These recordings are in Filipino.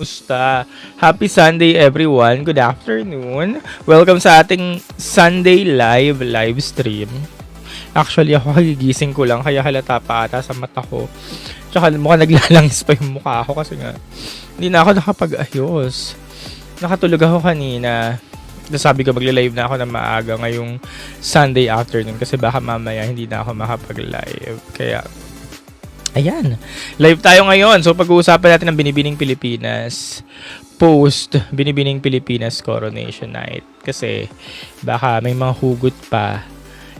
Musta? Happy Sunday everyone. Good afternoon. Welcome sa ating Sunday live stream. Actually ako kagigising ko lang kaya halata pa ata sa mata ko. Tsaka mukhang naglalangis pa yung mukha ko kasi nga hindi na ako nakapag-ayos. Nakatulog ako kanina. Sabi ko magla-live na ako na maaga ngayong Sunday afternoon kasi baka mamaya hindi na ako makapag-live. Kaya ayan, live tayo ngayon. So pag-uusapan natin ang Binibining Pilipinas post Binibining Pilipinas Coronation Night. Kasi baka may mga hugot pa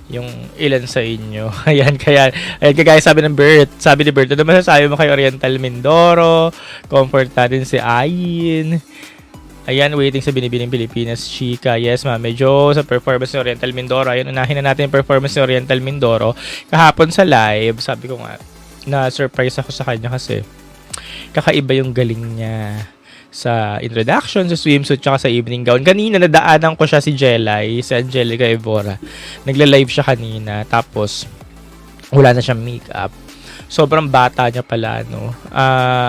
yung ilan sa inyo. Ayan, kagaya sabi ng Bert. Sabi ni Bert, ano masasabi mo kay Oriental Mindoro? Comfort natin si Ayin. Ayan, waiting sa Binibining Pilipinas, Chika. Yes, ma'am. Medyo sa performance ni Oriental Mindoro. Ayan, unahin na natin yung performance ni Oriental Mindoro. Kahapon sa live, sabi ko nga, na-surprise ako sa kanya kasi kakaiba yung galing niya sa introduction, sa swimsuit, tsaka sa evening gown. Kanina, nadaanan ko siya si Jelay, si Angelica Evora. Nagla-live siya kanina, tapos wala na siyang makeup. Sobrang bata niya pala, no?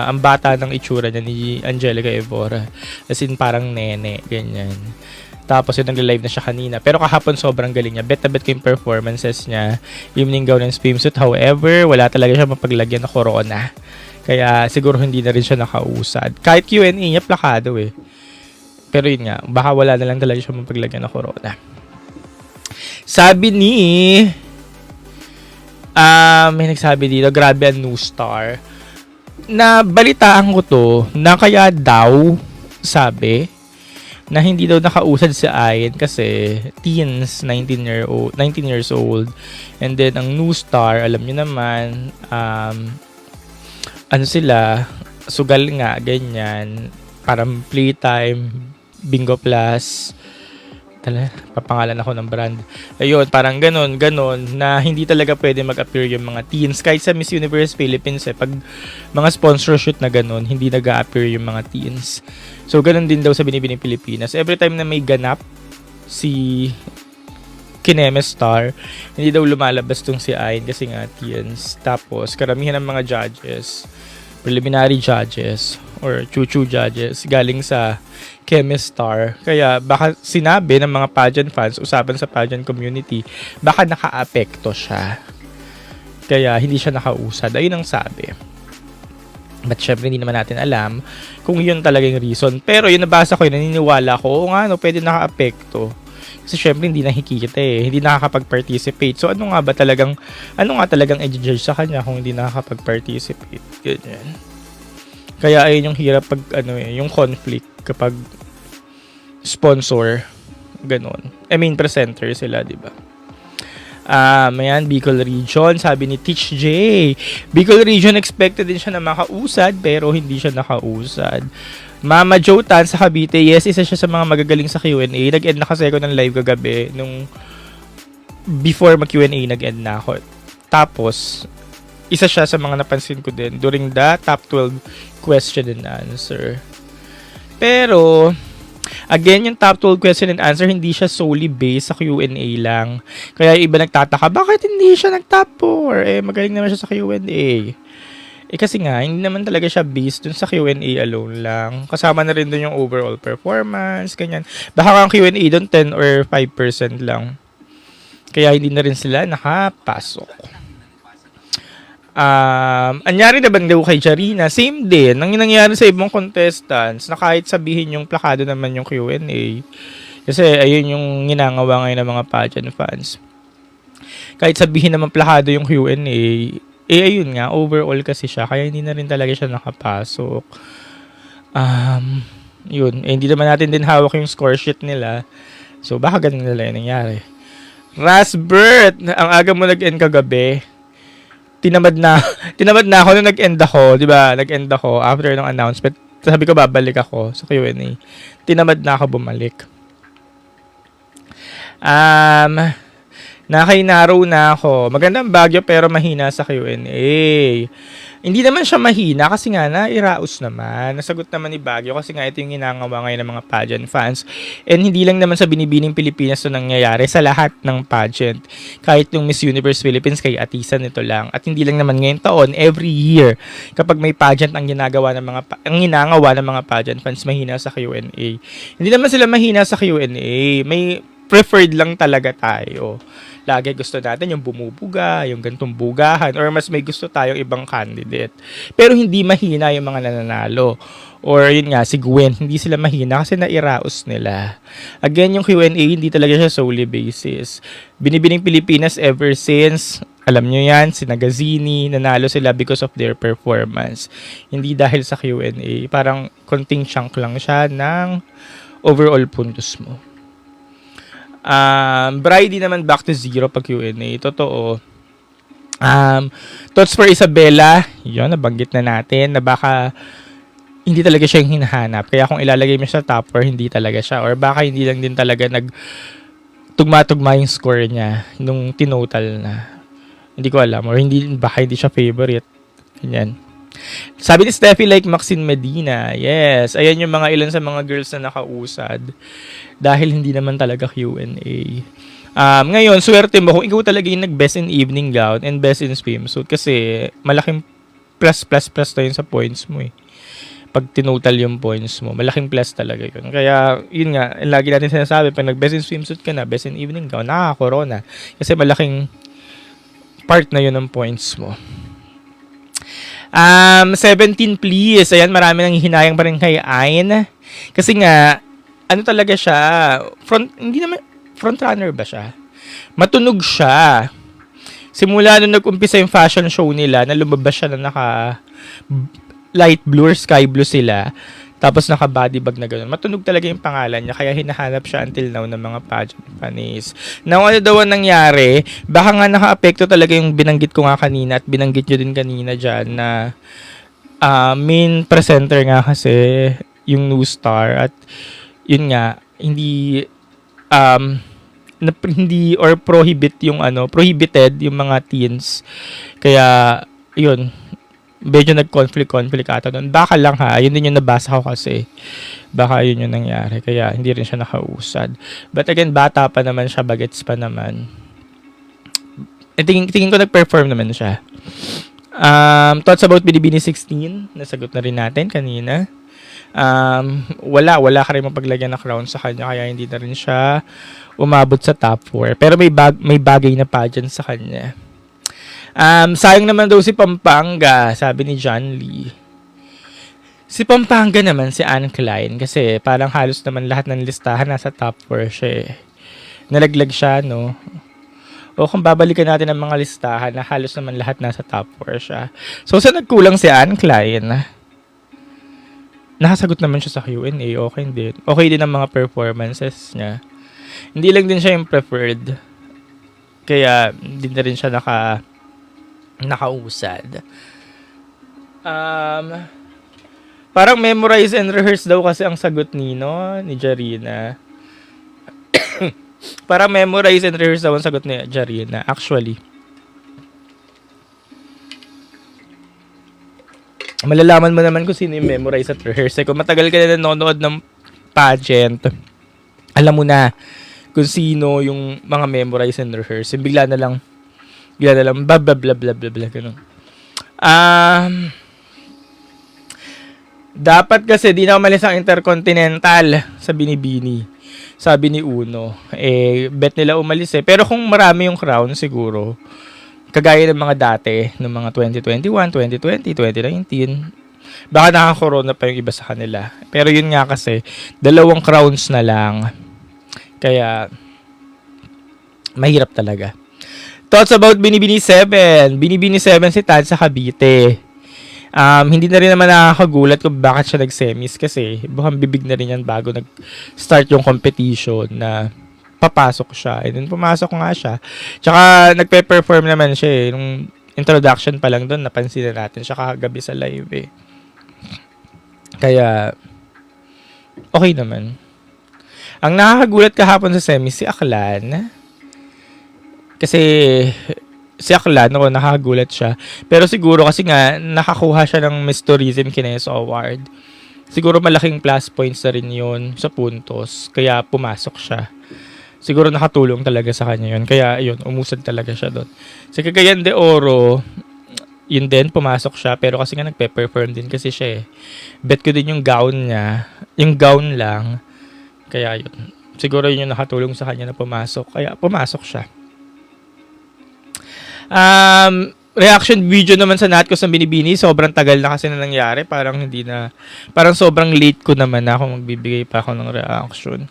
Ang bata ng itsura niya ni Angelica Evora. As in, parang nene, ganyan. Tapos yun, nagla-live na siya kanina. Pero kahapon sobrang galing niya. Bet na bet ko yung performances niya. Evening gown and swimsuit. However, wala talaga siya mapaglagyan na corona. Kaya siguro hindi na rin siya nakausad. Kahit Q&A niya, plakado eh. Pero yun nga, baka wala na lang talaga siya mapaglagyan na corona. Sabi ni... may nagsabi dito, grabe ang new star. Na balitaan ko to, na kaya daw, sabi... na hindi daw nakausad si Ayin kasi teens, 19 years old. And then, ang new star, alam nyo naman, ano sila, sugal nga, ganyan. Parang playtime, bingo plus, papangalan ako ng brand. Ayun, parang ganon, na hindi talaga pwede mag-appear yung mga teens. Kahit sa Miss Universe Philippines, pag mga sponsorship na ganon, hindi nag-appear yung mga teens. So, ganon din daw sa Binibining Pilipinas. Every time na may ganap si Kineme Star, hindi daw lumalabas tong si Ayin kasi nga teens. Tapos, karamihan ng mga judges, preliminary judges, or chuchu judges, galing sa Keme Star. Kaya, baka sinabi ng mga pageant fans, usapan sa pageant community, baka naka-apekto siya. Kaya, hindi siya nakausad. Ayun ang sabi. But syempre hindi naman natin alam kung yun talaga yung reason. Pero yun nabasa ko, yun naniniwala ko, o nga no, pwede naka-apekto. Kasi syempre hindi nakikita eh, hindi nakakapag-participate. So ano nga talagang i-judge sa kanya kung hindi nakakapag-participate? Ganyan. Kaya ayun yung hirap pag yung conflict kapag sponsor, ganun. I mean presenter sila, di ba? Ayan, Bicol Region, sabi ni Teach J. Bicol Region, expected din siya na makausad, pero hindi siya nakausad. Mama Jotan sa Cavite, yes, isa siya sa mga magagaling sa Q&A. Nag-end na kasi ako ng live kagabi, nung before mag-Q&A, nag-end na ako. Tapos, isa siya sa mga napansin ko din during the top 12 question and answer. Pero, again, yung top 12 question and answer, hindi siya solely based sa Q&A lang. Kaya iba nagtataka, bakit hindi siya nag-top 4? Magaling naman siya sa Q&A. Kasi nga, hindi naman talaga siya based dun sa Q&A alone lang. Kasama na rin dun yung overall performance, ganyan. Baka ang Q&A dun 10 or 5% lang. Kaya hindi na rin sila nakapasok. Anyari naman daw kay Jarina, same din. Ang nangyari sa ibang contestants na kahit sabihin yung plakado naman yung Q&A. Kasi ayun yung ginagawa ngayon ng mga pageant fans. Kahit sabihin naman plakado yung Q&A, ayun nga, overall kasi siya. Kaya hindi na rin talaga siya nakapasok. Yun. Hindi naman natin din hawak yung score sheet nila. So, baka ganun nila yung nangyari. Rasbert, ang aga mo nag-end kagabi. Tinamad na ako nung nag-end ako, 'di ba? Nag-end ako after ng announcement. Sabi ko babalik ako sa Q&A. Tinamad na ako bumalik. Naka-narrow na ako. Magandang Baguio pero mahina sa Q&A. Hindi naman siya mahina kasi nga nairaos naman. Nasagot naman ni Baguio kasi nga ito yung ginagawa ngayon ng mga pageant fans. And hindi lang naman sa Binibining Pilipinas ito nangyayari, sa lahat ng pageant. Kahit yung Miss Universe Philippines kay Atisa nito lang. At hindi lang naman ngayong taon, every year kapag may pageant ang ginagawa ng mga pageant fans, mahina sa Q&A. Hindi naman sila mahina sa Q&A. May preferred lang talaga tayo. Lagi gusto natin yung bumubuga, yung gantong bugahan, or mas may gusto tayong ibang candidate. Pero hindi mahina yung mga nananalo. Or yun nga, si Gwen, hindi sila mahina kasi nairaos nila. Again, yung Q&A, hindi talaga siya solely basis. Binibining Pilipinas ever since, alam nyo yan, si Nagazini, nanalo sila because of their performance. Hindi dahil sa Q&A. Parang konting chunk lang siya ng overall puntos mo. Brady naman back to 0 pag Q&A. Totoo. Thoughts for Isabela, yun, nabanggit na natin na baka hindi talaga siya yung hinahanap. Kaya kung ilalagay mo siya sa top 4, hindi talaga siya. Or baka hindi lang din talaga tugma-tugma yung score niya nung tinotal na. Hindi ko alam. Or baka hindi siya favorite. Ganyan. Sabi ni Steffi, like Maxine Medina. Yes, ayan yung mga ilan sa mga girls na nakausad. Dahil hindi naman talaga Q&A. Ngayon, swerte mo kung ikaw talaga yung nag-best in evening gown and best in swimsuit. Kasi malaking plus na yun sa points mo eh. Pag tinotal yung points mo, malaking plus talaga yun. Kaya, yun nga, lagi natin sinasabi, pag nag-best in swimsuit ka na, best in evening gown, nakaka-corona. Kasi malaking part na yun ng points mo. 17 please. Ayan, marami nang hihinayang pa rin kay Ayn. Kasi nga, ano talaga siya, hindi naman, front runner ba siya? Matunog siya. Simula nung nag-umpisa yung fashion show nila, na lumabas siya na naka light blue or sky blue sila. Tapos naka-body bag na gano'n. Matunog talaga yung pangalan niya. Kaya hinahanap siya until now ng mga pageant fans. Now, ano daw ang nangyari? Baka nga naka-apekto talaga yung binanggit ko nga kanina at binanggit nyo din kanina dyan na main presenter nga kasi yung new star. At yun nga, hindi or prohibited yung mga teens. Kaya, yun, medyo nag-conflict ata doon. Baka lang ha, yun din yung nabasa ko kasi. Baka yun yung nangyari. Kaya hindi rin siya nakausad. But again, bata pa naman siya, bagets pa naman. Tingin ko nag-perform naman siya. Thoughts about Binibini 16? Nasagot na rin natin kanina. Wala ka rin mapaglagyan ng crown sa kanya, kaya hindi na rin siya umabot sa top 4. Pero may bagay na pageant sa kanya. Sayang naman daw si Pampanga, sabi ni John Lee. Si Pampanga naman, si Anne Klein, kasi parang halos naman lahat ng listahan nasa top 4 siya eh. Nalaglag siya, no? O kung babalikan natin ang mga listahan, na halos naman lahat nasa top 4 siya. So, sa nagkulang si Anne Klein, nakasagot naman siya sa Q&A, okay din. Okay din ang mga performances niya. Hindi lang din siya yung preferred. Kaya, hindi na rin siya nakausad. Parang memorize and rehearse daw kasi ang sagot ni Jarina. Parang memorize and rehearse daw ang sagot ni Jarina. Actually, malalaman mo naman kung sino yung memorize at rehearse. Kung matagal ka na nanonood ng pageant, alam mo na kung sino yung mga memorize and rehearse. Bigla na lang blah blah blah blah blah blah ganun. Dapat kasi di na umalis ang Intercontinental sa Binibini. Sabi ni Uno. Bet nila umalis eh. Pero kung marami yung crown siguro, kagaya ng mga dati, ng mga 2021, 2020, 2019, baka naka-corona pa yung iba sa kanila. Pero yun nga kasi, 2 crowns na lang. Kaya, mahirap talaga. Thoughts about Binibini 7. Binibini 7 si Tad sa Cavite. Hindi na rin naman nakakagulat kung bakit siya nag-semis kasi bukhang bibig na rin yan bago nag-start yung competition na papasok siya. And then pumasok nga siya. Tsaka nagpe-perform naman siya eh. Nung introduction pa lang doon, napansin na natin siya kagabi sa live eh. Kaya, okay naman. Ang nakakagulat kahapon sa semis si Aklan. Kasi si Aklan, ako nakagulat siya. Pero siguro kasi nga nakakuha siya ng Miss Tourism Kineso Award. Siguro malaking plus points na rin yun sa puntos. Kaya pumasok siya. Siguro nakatulong talaga sa kanya yun. Kaya yun, umusad talaga siya doon. Sa Cagayan de Oro, yun din, pumasok siya. Pero kasi nga nagpe-perform din kasi siya eh. Bet ko din yung gown niya. Yung gown lang. Kaya yun. Siguro yun yung nakatulong sa kanya na pumasok. Kaya pumasok siya. Reaction video naman sa Natcos ng Binibini. Sobrang tagal na kasi na nangyari. Parang sobrang late ko naman na ako magbibigay pa ako ng reaction.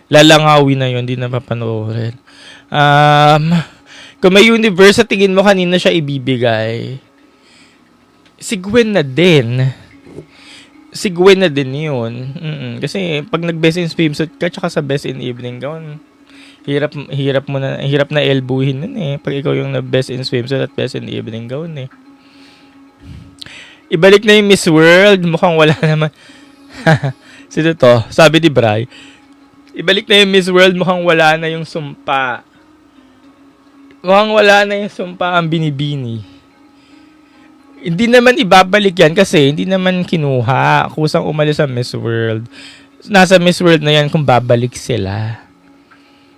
Lalangawi na yun, hindi na papanoorin. Kung may universe sa tingin mo kanina siya ibibigay, si Gwen na din. Si Gwen na din yun. Kasi pag nag-best in swimsuit ka tsaka sa best in evening gown, hirap na elbowin nun eh. Pag ikaw yung na-best in swimsuit at best in evening gown eh. Ibalik na yung Miss World. Mukhang wala naman. Sino to? Sabi ni Bray. Ibalik na yung Miss World. Mukhang wala na yung sumpa. Mukhang wala na yung sumpa ang Binibini. Hindi naman ibabalik yan kasi hindi naman kinuha. Kusang umalis sa Miss World. Nasa Miss World na yan kung babalik sila.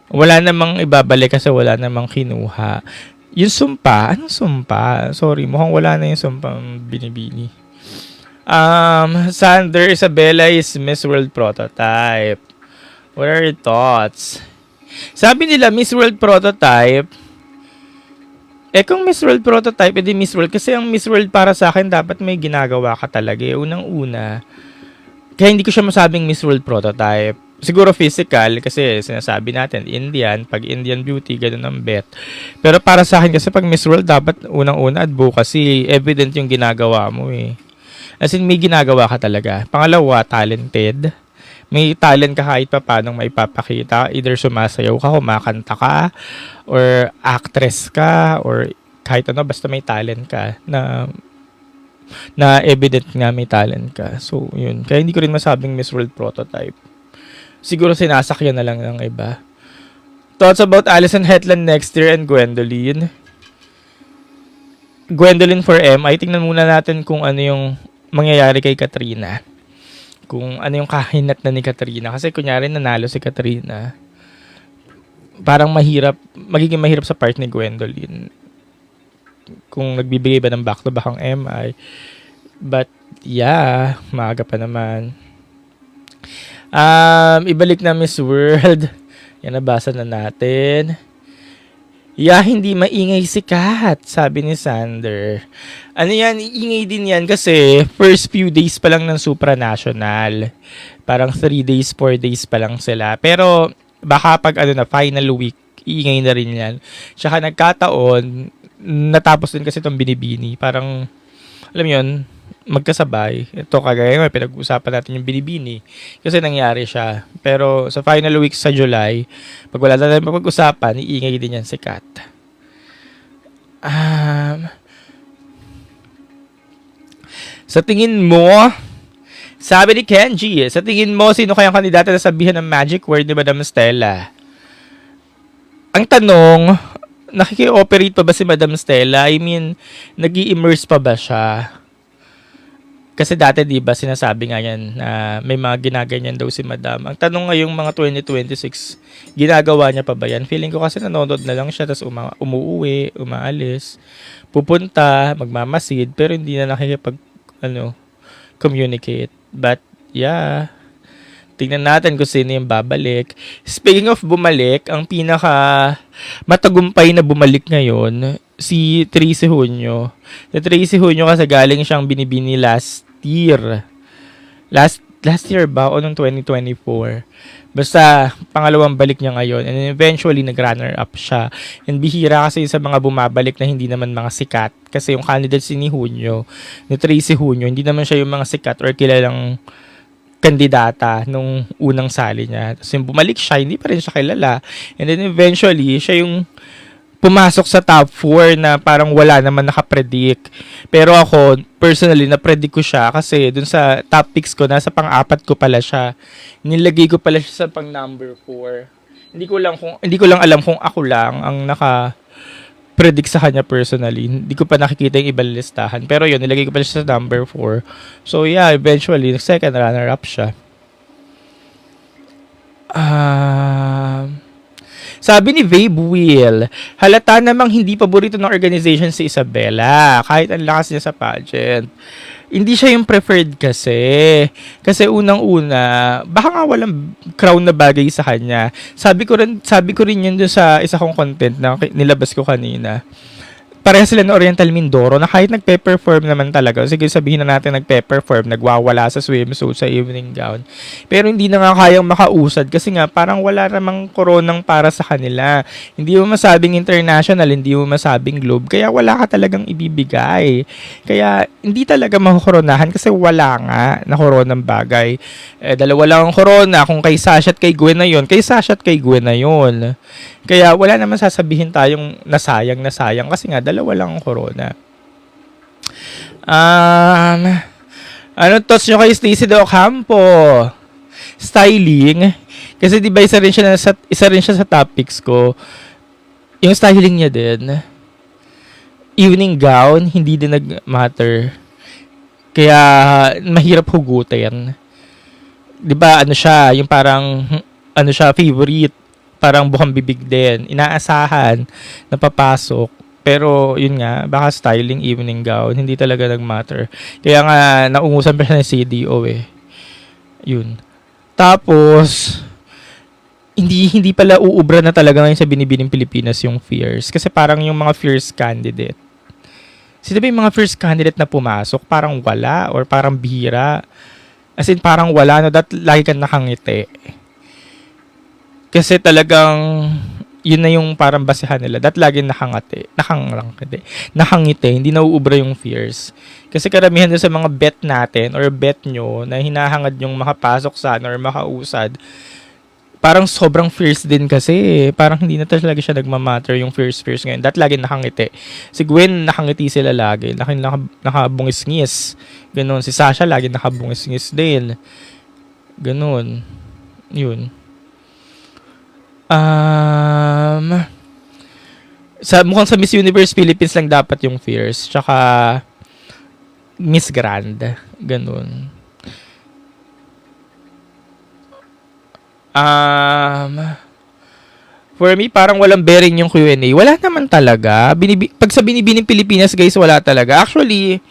Wala namang ibabalik kasi wala namang kinuha. Yung sumpa, anong sumpa? Sorry, mukhang wala na yung sumpa Binibini. Sander Isabella is Miss World prototype. What are your thoughts? Sabi nila Miss World prototype. Kung Miss World prototype, edi Miss World. Kasi ang Miss World para sa akin, dapat may ginagawa ka talaga. Unang-una. Kaya hindi ko siya masabing Miss World prototype. Siguro physical, kasi sinasabi natin, Indian, pag Indian beauty, ganun ang bet. Pero para sa akin, kasi pag Miss World, dapat unang-una advocacy, evident yung ginagawa mo eh. As in, may ginagawa ka talaga. Pangalawa, talented. May talent ka kahit pa paano maipapakita. Either sumasayaw ka, kumakanta ka, or actress ka, or kahit ano, basta may talent ka na evident nga may talent ka. So, yun. Kaya hindi ko rin masabing Miss World prototype. Siguro sinasakyan na lang ng iba. Thoughts about Alison Hetland next year and Gwendolyn? Gwendolyn for MI. Tingnan muna natin kung ano yung mangyayari kay Katrina. Kung ano yung kahinat na ni Katrina. Kasi kunyari nanalo si Katrina. Parang magiging mahirap sa part ni Gwendolyn. Kung nagbibigay ba ng back-to-back ang MI. But, yeah, maaga pa naman. Ibalik na Miss World. Yan, nabasa na natin. Hindi maingay si Kat, sabi ni Sander. Ano yan, iingay din yan kasi first few days pa lang ng supranational. Parang 3 days, 4 days pa lang sila. Pero baka pag final week, iingay na rin yan. Tsaka nagkataon, natapos din kasi itong Binibini. Parang, alam mo yun, magkasabay. Ito kagaya nga, pinag-usapan natin yung Binibini. Kasi nangyari siya. Pero sa final week sa July, pag wala na tayo mapag-usapan, iingay din yan si Kat. Sa tingin mo, sabi ni Kenji, sa tingin mo, sino kayang kandidata na sabihan ng magic word ni Madam Stella? Ang tanong, nakiki-operate pa ba si Madam Stella? I mean, nag-i-immerse pa ba siya? Kasi dati, di ba, sinasabi nga yan na may mga ginaganyan daw si Madam. Ang tanong ngayong mga 2026, ginagawa niya pa ba yan? Feeling ko kasi nanonood na lang siya, tapos umuuwi, umaalis, pupunta, magmamasid, pero hindi na communicate. But, yeah, tingnan natin kung sino yung babalik. Speaking of bumalik, ang pinaka matagumpay na bumalik ngayon, si Tracy Junio. Si Tracy Junio kasi galing siyang Binibini last year. Last year ba? O nung 2024. Basta, pangalawang balik niya ngayon. And eventually, nag-runner up siya. And bihira kasi sa mga bumabalik na hindi naman mga sikat. Kasi yung candidacy ni Junio, ni Tracy Junio, hindi naman siya yung mga sikat or kilalang kandidata nung unang sali niya. Tapos yung bumalik siya, hindi pa rin siya kilala. And then eventually, siya yung pumasok sa top 4 na parang wala naman nakapredict. Pero ako, personally, napredict ko siya kasi dun sa top picks ko, nasa pang-4 ko pala siya. Nilagay ko pala siya sa pang number 4. Hindi ko lang alam kung ako lang ang predict sa kanya personally. Hindi ko pa nakikita yung ibang listahan. Pero yun, nilagay ko pa siya sa number 4. So yeah, eventually, second runner-up siya. Sabi ni Vabe Will, halata namang hindi paborito ng organization si Isabela, kahit ang lakas niya sa pageant. Hindi siya yung preferred kasi. Kasi unang-una, baka nga walang crown na bagay sa kanya. Sabi ko rin yun dun sa isa kong content na nilabas ko kanina. Pareha sila ng Oriental Mindoro na kahit nagpe-perform naman talaga, sige sabihin na natin nagpe-perform, nagwawala sa swimsuit, sa evening gown, pero hindi na nga kayang makausad kasi nga parang wala namang koronang para sa kanila. Hindi mo masabing international, hindi mo masabing globe, kaya wala ka talagang ibibigay. Kaya hindi talaga makukoronahan kasi wala nga na koronang bagay. Dalawa lang ang corona, kung kay Sasha at kay Gwen na yun, kay Sasha at kay Gwen na yun. Kaya wala naman sasabihin tayong nasayang kasi nga dalawa lang ang corona. Ano thoughts nyo kay Stacey De Ocampo? Styling. Kasi di ba isa rin siya sa topics ko. Yung styling niya din. Evening gown, hindi din nag-matter. Kaya mahirap hugutin. Di ba ano siya, yung parang ano siya, favorite. Parang bukang bibig din. Inaasahan na papasok. Pero, yun nga, baka styling, evening gown, hindi talaga nag-matter. Kaya nga, naungusan pa siya ng CDO eh. Yun. Tapos, hindi pala uubra na talaga ngayon sa binibining Pilipinas yung fierce. Kasi parang yung mga fierce candidate. Sino ba yung mga fierce candidate na pumasok? Parang wala or parang bihira. As in, parang wala. No? Lagi kang nakangiti. Kasi talagang yun na yung parang basehan nila. Lagi nakangiti, hindi nauubra yung fears. Kasi karamihan sa mga bet natin or bet nyo na hinahangad yung makapasok sana or makausad, parang sobrang fierce din kasi. Parang hindi na talaga siya nagmamatter yung fierce ngayon. Lagi nakangiti. Si Gwen, nakangiti sila lagi. Nakabungis-ngis. Ganon. Si Sasha, lagi nakabungis-ngis din. Ganon. Yun. Mukhang sa Miss Universe Philippines lang dapat yung fierce. Tsaka Miss Grand. Ganun. For me, parang walang bearing yung Q&A. Wala naman talaga. Pag sa binibining Pilipinas, guys, wala talaga. Actually,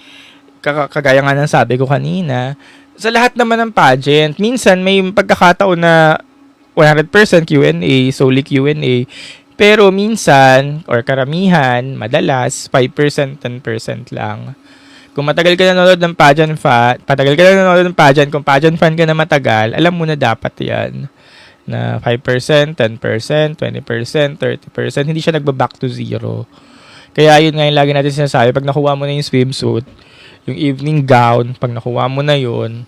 kagaya nga ng sabi ko kanina, sa lahat naman ng pageant, minsan may pagkakataon na 100% Q&A, solely Q&A. Pero minsan, or karamihan, madalas, 5%, 10% lang. Kung matagal ka nanonood ng pageant kung pageant fan ka na matagal, alam mo na dapat yan. Na 5%, 10%, 20%, 30%, hindi siya nagba-back to zero. Kaya yun nga yung lagi natin sinasabi, pag nakuha mo na yung swimsuit, yung evening gown, pag nakuha mo na yun,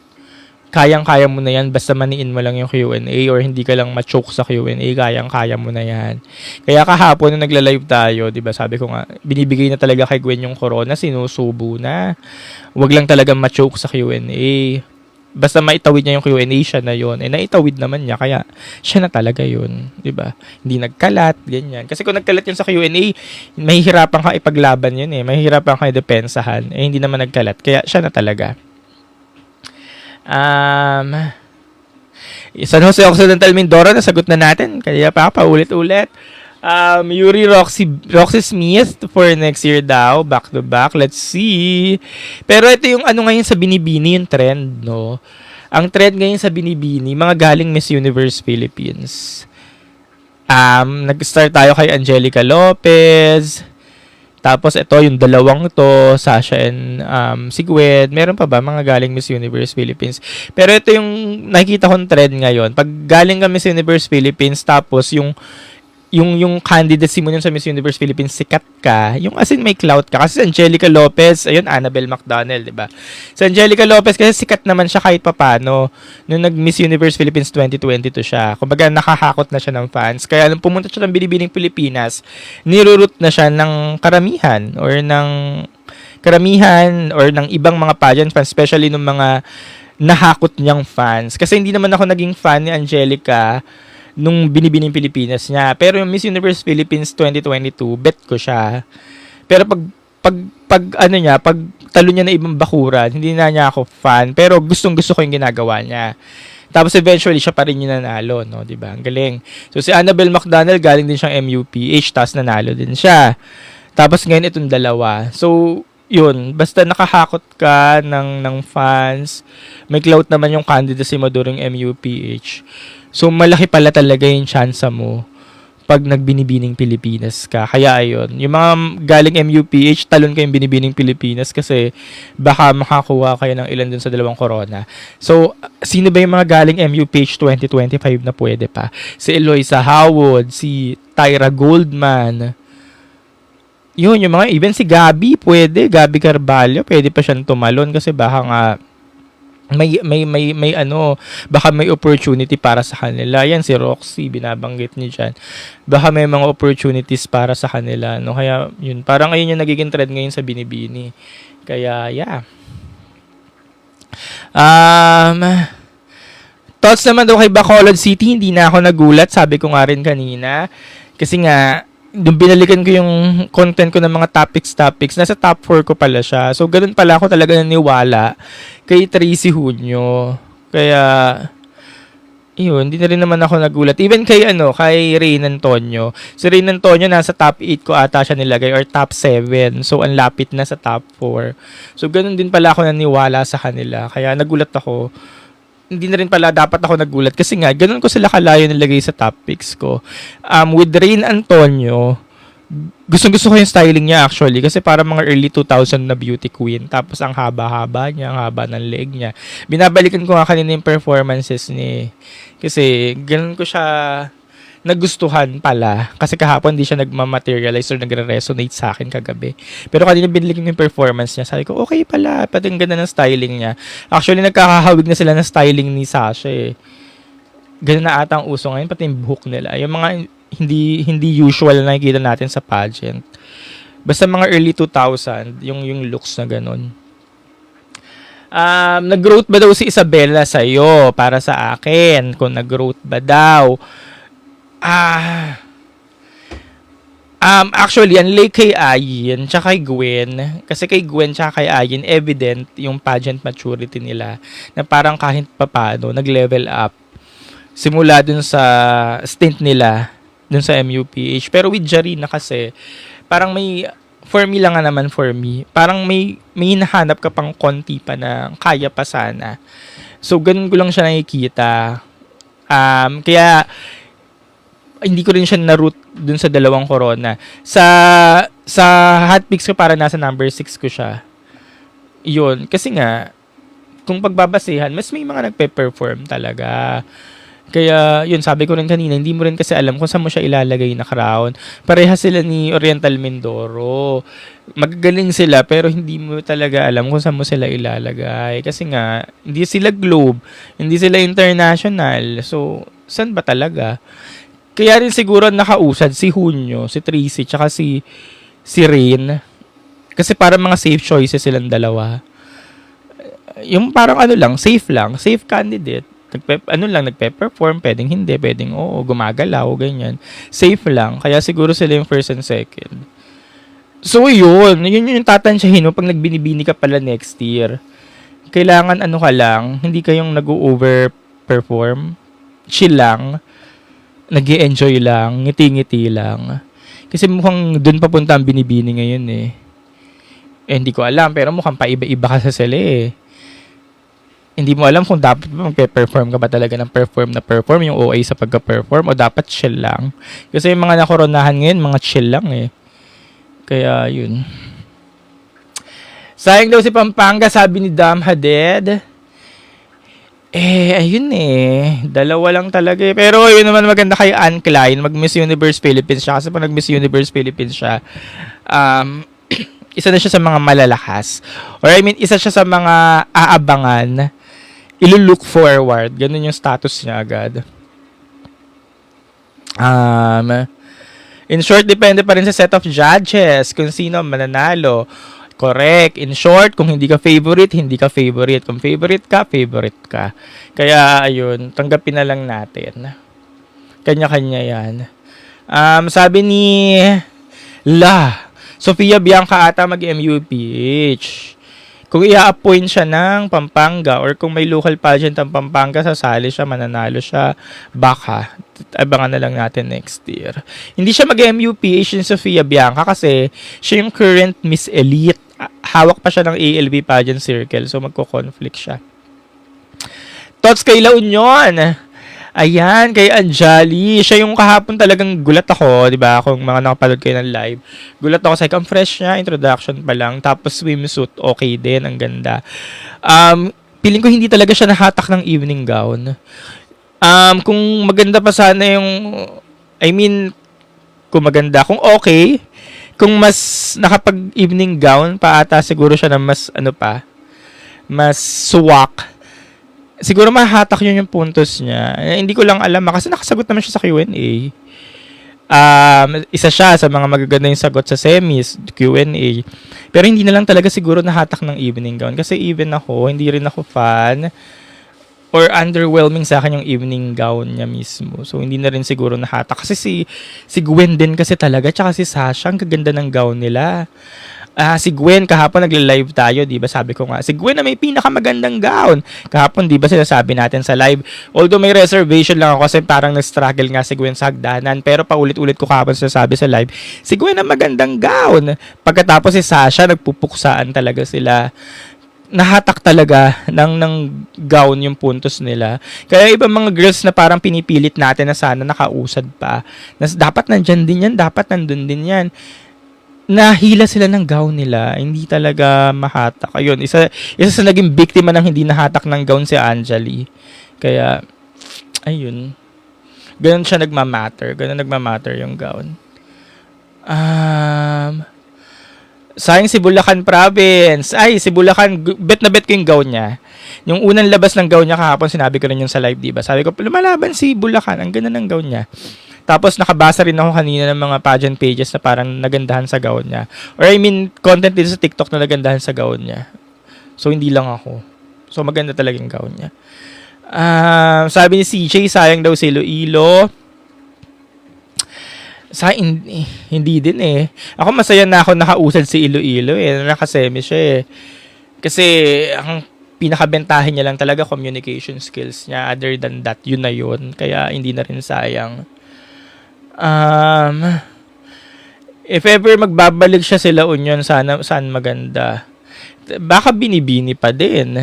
kayang-kaya mo na yan, basta maniin mo lang yung Q&A or hindi ka lang ma-choke sa Q&A, kayang-kaya mo na yan. Kaya kahapon nung nagla-live tayo, 'di ba? Sabi ko nga, binibigay na talaga kay Gwen yung corona, sinusubo na. Huwag lang talaga ma-choke sa Q&A. Basta maitawid niya yung Q&A, siya na yun. Naitawid naman niya, kaya siya na talaga yun. 'Di ba? Hindi nagkalat, ganyan. Kasi kung nagkalat yun sa Q&A, mahihirapan ka ipaglaban yun eh. Mahihirapan ka idepensahan. Hindi naman nagkalat, kaya siya na talaga. San Jose Occidental Mindoro, nasagot na natin. Kaya paulit-ulit. Yuri Roxy Smith for next year daw. Back to back. Let's see. Pero ito yung ano ngayon sa Binibini, yung trend, no? Ang trend ngayon sa Binibini, mga galing Miss Universe Philippines. Nag-start tayo kay Angelica Lopez. Tapos ito, yung dalawang to, Sasha and si Gwen. Meron pa ba mga galing Miss Universe Philippines? Pero ito yung nakikita kong trend ngayon. Pag galing ka Miss Universe Philippines, tapos yung candidacy mo nun sa Miss Universe Philippines, sikat ka, yung as in may clout ka. Kasi si Angelica Lopez, ayun, Annabelle McDonald, diba? Si Angelica Lopez, kasi sikat naman siya kahit papano. Nung nag-Miss Universe Philippines 2022 siya. Kumbaga, nakahakot na siya ng fans. Kaya nung pumunta siya ng Binibining Pilipinas, nirurut na siya ng karamihan or ng ibang mga pageant fans, especially nung mga nahakot niyang fans. Kasi hindi naman ako naging fan ni Angelica nung binibining Pilipinas niya. Pero yung Miss Universe Philippines 2022, bet ko siya. Pero pag ano niya, pag talo niya na ibang bakuran, hindi na niya ako fan. Pero gustong-gusto ko yung ginagawa niya. Tapos eventually, siya pa rin yung nanalo, no? Diba? Ang galing. So, si Annabelle McDonald, galing din siyang MUPH, tapos nanalo din siya. Tapos ngayon, itong dalawa. So, yun. Basta nakahakot ka ng fans. May clout naman yung candidacy mo during MUPH. So, malaki pala talaga yung chance mo pag nagbinibining Pilipinas ka. Kaya ayun, yung mga galing MUPH, talon kayong binibining Pilipinas kasi baka makakuha kayo ng ilan dun sa dalawang corona. So, sino ba yung mga galing MUPH 2025 na pwede pa? Si Eloisa Howard, si Tyra Goldman, yun, yung mga, even si Gabi, pwede, Gabi Carvalho, pwede pa siyang tumalon kasi baka nga, may ano, baka may opportunity para sa kanila. Yan, si Roxy, binabanggit niya dyan. Baka may mga opportunities para sa kanila, no? Kaya, yun, parang ayun yung nagiging trend ngayon sa Binibini. Kaya, yeah. Thoughts naman daw kay Bacolod City, hindi na ako nagulat, sabi ko nga rin kanina. Kasi nga, nung binalikan ko yung content ko ng mga topics, nasa top 4 ko pala siya. So, ganun pala ako talaga naniwala kay Tracy Junio. Kaya, yun, hindi na rin naman ako nagulat. Even kay, kay Rain Antonio. Si Rain Antonio, nasa top 8 ko ata siya nilagay or top 7. So, ang lapit na sa top 4. So, ganun din pala ako naniwala sa kanila. Kaya, nagulat ako. Hindi na rin pala dapat ako nagulat kasi nga, ganun ko sila kalayo nilagay sa top picks ko. With Rain Antonio, gustong-gusto ko yung styling niya actually kasi para mga early 2000 na beauty queen. Tapos ang haba-haba niya, ang haba ng leg niya. Binabalikan ko nga kanina yung performances ni. Kasi ganun ko siya nagustuhan pala. Kasi kahapon di siya nagmamaterialize or nagre-resonate sa akin kagabi. Pero kanina binili ko yung performance niya. Sabi ko, okay pala. Pati ang ganda ng styling niya. Actually, nagkakahawig na sila ng styling ni Sasha eh. Ganun na ata ang uso ngayon. Pati yung buhok nila. Yung mga hindi usual na nakikita natin sa pageant. Basta mga early 2000, yung looks na ganun. Nag-growth ba daw si Isabella sa'yo? Para sa akin. Kung nag-growth ba daw? Actually, unlike kay Ayin tsaka kay Gwen, kasi kay Gwen tsaka kay Ayin, evident yung pageant maturity nila na parang kahit papano, nag-level up simula dun sa stint nila dun sa MUPH. Pero with Jarina kasi, parang may, for me lang nga naman for me, parang may hinahanap ka pang konti pa na kaya pa sana. So, ganun ko lang siya nakikita. Kaya, hindi ko rin siya na-root dun sa dalawang corona. Sa hot picks ko, para nasa number 6 ko siya. Yun. Kasi nga, kung pagbabasehan, mas may mga nagpe-perform talaga. Kaya, yun, sabi ko rin kanina, hindi mo rin kasi alam kung saan mo siya ilalagay na crown. Pareha sila ni Oriental Mindoro. Magagaling sila, pero hindi mo talaga alam kung saan mo sila ilalagay. Kasi nga, hindi sila globe, hindi sila international. So, saan ba talaga? Kaya rin siguro nakausad si Junio, si Tracy, tsaka si Rain. Kasi parang mga safe choices silang dalawa. Yung parang safe lang, safe candidate. Nagpe-perform, pwedeng hindi, pwedeng oo, gumagalaw, ganyan. Safe lang, kaya siguro sila yung first and second. So yun yung tatansyahin mo pag nagbinibini ka pala next year. Kailangan ka lang, hindi kayong nag-overperform, chill lang, nag-i-enjoy lang, ngiti-ngiti lang. Kasi mukhang dun papunta ang Binibini ngayon eh. Hindi ko alam, pero mukhang paiba-iba ka sa sila eh. Hindi mo alam kung dapat magpe-perform ka ba talaga ng perform yung OA sa pagka-perform o dapat chill lang. Kasi yung mga nakoronahan ngayon, mga chill lang eh. Kaya yun. Sayang daw si Pampanga, sabi ni Dam Hadid. Ayun eh. Dalawa lang talaga eh. Pero yun naman maganda kay Anne Klein. Mag-Miss Universe Philippines siya. Kasi pag nag-Miss Universe Philippines siya, isa na siya sa mga malalakas. Or I mean, isa siya sa mga aabangan. Ilo-look forward. Ganun yung status niya agad. In short, depende pa rin sa set of judges kung sino mananalo. Correct. In short, kung hindi ka favorite, hindi ka favorite. Kung favorite ka, favorite ka. Kaya, ayun, tanggapin na lang natin. Kanya-kanya yan. Sabi ni Sofia Bianca ata mag-MUPH. Kung i-appoint siya ng Pampanga or kung may local pageant ang Pampanga, sasali siya, mananalo siya, baka. Abangan na lang natin next year. Hindi siya mag-MUPH yung Sofia Bianca kasi siya yung current Miss Elite. Hawak pa siya ng ALB pageant circle, so magko-conflict siya. Thoughts kay La Union. Ayan, kay Anjali. Siya yung kahapon talagang gulat ako, di ba? Kung mga nakapanood kayo ng live. Gulat ako sa ang fresh niya, introduction pa lang. Tapos swimsuit, okay din, ang ganda. Feeling ko hindi talaga siya nahatak ng evening gown. Kung maganda pa sana yung, kung maganda, kung okay, kung mas nakapag evening gown pa ata siguro siya na mas, mas swak. Siguro mahatak yun yung puntos niya. Hindi ko lang alam kasi nakasagot naman siya sa Q&A. Isa siya sa mga magaganda yung sagot sa semis, Q&A. Pero hindi na lang talaga siguro nahatak ng evening gown. Kasi even ako, hindi rin ako fan or underwhelming sa akin yung evening gown niya mismo. So, hindi na rin siguro nahatak. Kasi si Gwen din kasi talaga, tsaka si Sasha, ang gaganda ng gown nila. Si Gwen, kahapon nagla-live tayo, di ba? Sabi ko nga, si Gwen na may pinakamagandang gown. Kahapon, di ba sinasabi natin sa live? Although may reservation lang ako kasi parang nag-struggle nga si Gwen sa hagdanan. Pero paulit-ulit ko kahapon sinasabi sa live, si Gwen na magandang gown. Pagkatapos si Sasha, nagpupuksaan talaga sila. Nahatak talaga ng gown yung puntos nila. Kaya ibang mga girls na parang pinipilit natin na sana nakausad pa. Na dapat nandyan din yan, dapat nandun din yan. Nahila sila ng gown nila, hindi talaga mahatak. Ayun, isa sa naging biktima ng hindi nahatak ng gown si Anjali. Kaya, ayun. Ganun siya nagmamatter. Ganun nagmamatter yung gown. Sayang si Bulacan Province. Si Bulacan, bet na bet ko yung gown niya. Yung unang labas ng gown niya kahapon, sinabi ko rin yung sa live, diba? Sabi ko, lumalaban si Bulacan. Ang ganda ng gown niya. Tapos nakabasa rin ako kanina ng mga pageant pages na parang nagandahan sa gown niya. Or content dito sa TikTok na nagandahan sa gown niya. So, hindi lang ako. So, maganda talaga yung gown niya. Sabi ni CJ, sayang daw si Iloilo. Hindi din eh. Ako masaya na ako nakausad si Iloilo eh. Nakasemi siya eh. Kasi, ang pinakabentahin niya lang talaga communication skills niya. Other than that, yun na yun. Kaya, hindi na rin sayang. If ever magbabalik siya sila Union, saan maganda. Baka binibini pa din.